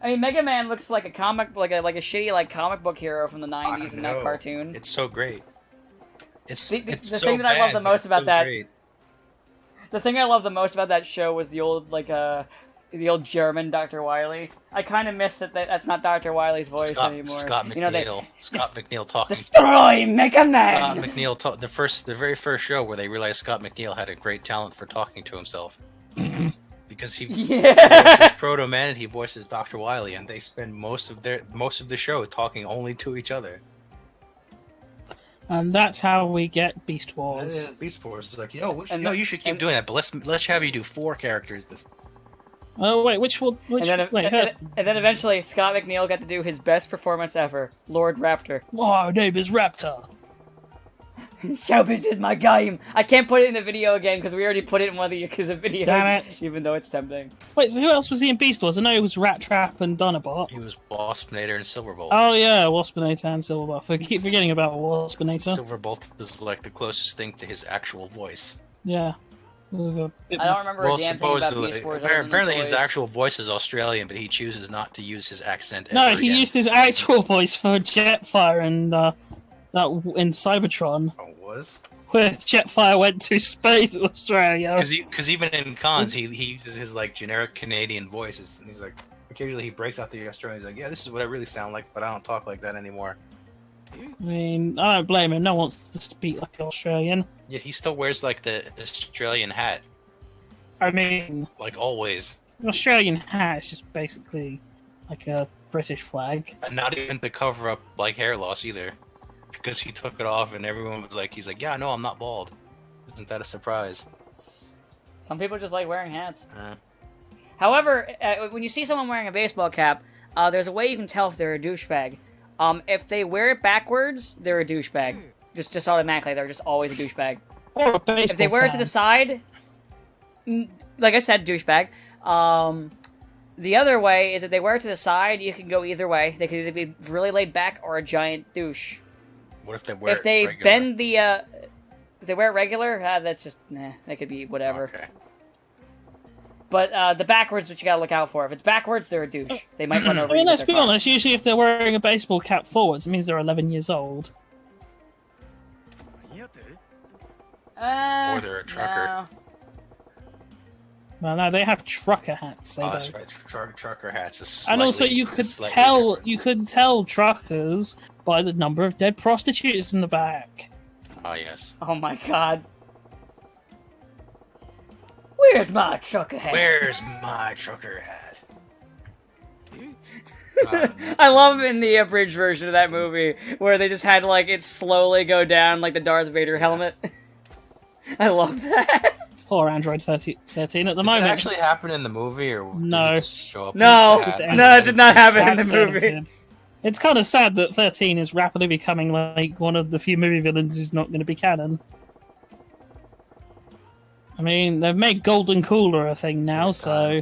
Mega Man looks like a comic, like a shitty like comic book hero from the 90s in that cartoon. It's so great. The thing that I love the most about that. The thing I love the most about that show was the old German Dr. Wily. I kind of miss that's not Dr. Wily's voice anymore. Scott McNeil. Scott McNeil talking. Destroy Mega Man. Scott McNeil the very first show where they realized Scott McNeil had a great talent for talking to himself. Because he voices Proto Man and he voices Dr. Wily, and they spend most of the show talking only to each other. And that's how we get Beast Wars. Yeah, Beast Wars is like, you should keep doing that, but let's have you do 4 characters this. Oh wait, which one? And then eventually Scott McNeil got to do his best performance ever, Lord Raptor. Wow, name is Raptor. Showbiz is my game. I can't put it in the video again because we already put it in one of the Yakuza videos. Damn it. Even though it's tempting. Wait, so who else was he in Beast Wars? I know it was Rat Trap and Dinobot. He was Waspinator and Silverbolt. Oh yeah, Waspinator and Silverbolt. I keep forgetting about Waspinator. Silverbolt is like the closest thing to his actual voice. Yeah. I don't remember a damn thing about Beast Wars. Apparently his actual voice is Australian, but he chooses not to use his accent. No, he used his actual voice for Jetfire and that in Cybertron. Oh, was? where Jetfire went to space Australia. Because even in cons, he uses his like generic Canadian voices, and he's like, occasionally he breaks out the Australian. He's like, yeah, this is what I really sound like, but I don't talk like that anymore. I mean, I don't blame him. No one wants to speak like an Australian. Yet he still wears like the Australian hat, I mean, like always. an Australian hat is just basically like a British flag. And not even to cover up like hair loss either, because he took it off, and everyone was like, he's like, yeah, no, I'm not bald. Isn't that a surprise? Some people just like wearing hats. However, when you see someone wearing a baseball cap, there's a way you can tell if they're a douchebag. If they wear it backwards, they're a douchebag. Just automatically, they're just always a douchebag. Or a baseball If they wear it to the side, like I said, douchebag. The other way is if they wear it to the side, you can go either way. They could either be really laid back or a giant douche. What if they wear If they regular? bend the, if they wear it regular, that's just, that could be whatever. Okay. But the backwards is what you gotta look out for. If it's backwards, they're a douche. They might run over I mean, you. let's with be their car. honest, usually if they're wearing a baseball cap forwards, it means they're 11 years old. Or they're a trucker. No. Well, no, they have trucker hats. They Oh, don't. that's right. Trucker hats. Is And also, slightly- you could slightly tell different. truckers by the number of dead prostitutes in the back. Oh yes. Oh my god. Where's my trucker hat? Where's my trucker hat? I love in the abridged version of that movie where they just had like it slowly go down like the Darth Vader helmet. I love that. Poor Android 13 at the Did moment. that actually happen in the movie, or did No. it just show up? No. with the hat? No, it did not happen in the That's movie. edited. It's kind of sad that 13 is rapidly becoming like one of the few movie villains who's not going to be canon. I mean, they've made Golden Cooler a thing now, so...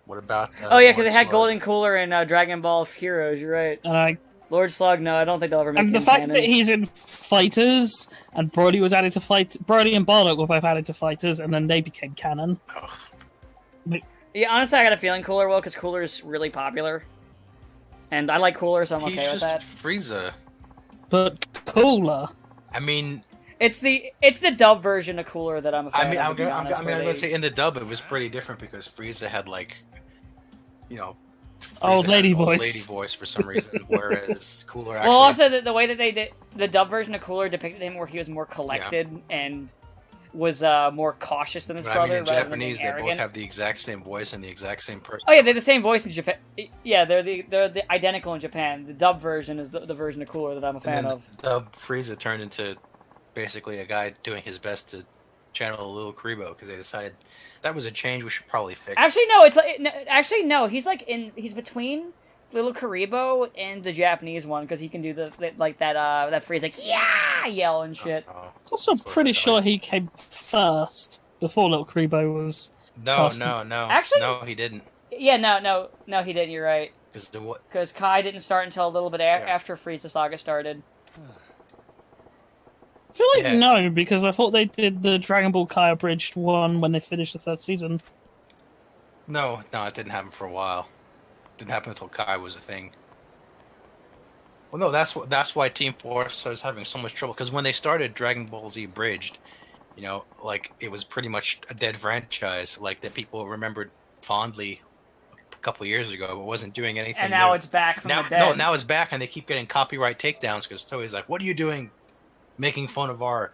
What about? Oh yeah, because Lord they had Slug? Golden Cooler in Dragon Ball Heroes. You're right. And Lord Slug. No, I don't think they'll ever make and him the fact canon. that he's in Fighters, and Brody was added to Fight. Brody and Bardock were both added to Fighters, and then they became canon. Ugh. Yeah, honestly, I got a feeling Cooler will, because Cooler's really popular. And I like Cooler, so I'm He's okay with just that. Frieza. But cooler. I mean, It's the dub version of Cooler that I'm a fan of, I'm to be honest, gonna where they- say in the dub it was pretty different because Frieza had like, you know, Old Frieza lady had an voice. old lady voice for some reason, whereas Cooler actually. Well, also the way that they did the dub version of Cooler depicted him where he was more collected and was more cautious than his But I brother. mean, in rather Japanese, than they being both arrogant. have the exact same voice and the exact same person. Oh yeah, they're the same voice in Japan. Yeah, they're the identical in Japan. The dub version is the version of Cooler that I'm a And fan then of. the dub Frieza turned into basically a guy doing his best to channel a little Karibo because they decided that was a change we should probably fix. Actually, no. It's like actually no. He's like he's between Little Karibo and the Japanese one because he can do the like that Frieza like yeah yell and shit. Also, I'm pretty sure he came first before Little Karibo was. No, no. Actually- no, he didn't. Yeah, no, he didn't. You're right. What? Because Kai didn't start until a little bit after Frieza Saga started. I feel like Yeah. no, because I thought they did the Dragon Ball Kai abridged one when they finished the third season. No, it didn't happen for a while. Didn't happen until Kai was a thing. Well, no, that's why Team Force was having so much trouble because when they started Dragon Ball Z Bridged, you know, like it was pretty much a dead franchise, like that people remembered fondly a couple years ago, but wasn't doing anything. And now new. it's back from now, the dead. no, now it's back, and they keep getting copyright takedowns because Toei's like, "What are you doing, making fun of our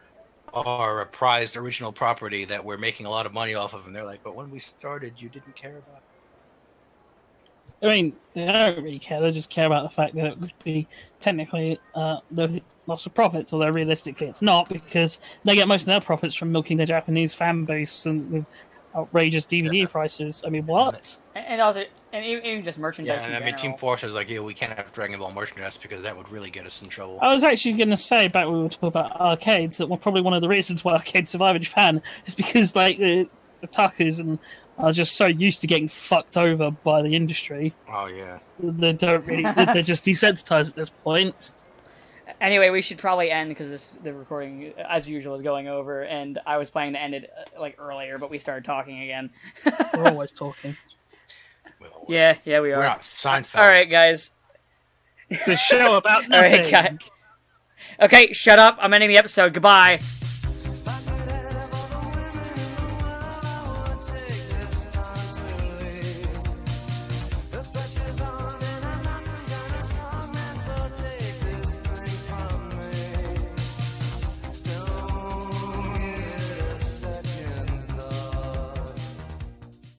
prized original property that we're making a lot of money off of?" And they're like, "But when we started, you didn't care about it." I mean, they don't really care. They just care about the fact that it would be technically the loss of profits, although realistically it's not because they get most of their profits from milking the Japanese fan base and with outrageous DVD prices. I mean, what? And also, and even just merchandise. Yeah, in and I mean, general. Team Force is like, "Yeah, we can't have Dragon Ball merchandise because that would really get us in trouble." I was actually going to say, back when we were talking about arcades, that probably one of the reasons why arcades survive in Japan is because like the otakus and are just so used to getting fucked over by the industry. Oh yeah. They don't really. They're just desensitized at this point. Anyway, we should probably end because the recording, as usual, is going over, and I was planning to end it like earlier, but we started talking again. We're always talking. Yeah, we are. We're not Seinfeld. All right, guys. The show about All nothing. right, guys. Okay, shut up. I'm ending the episode. Goodbye.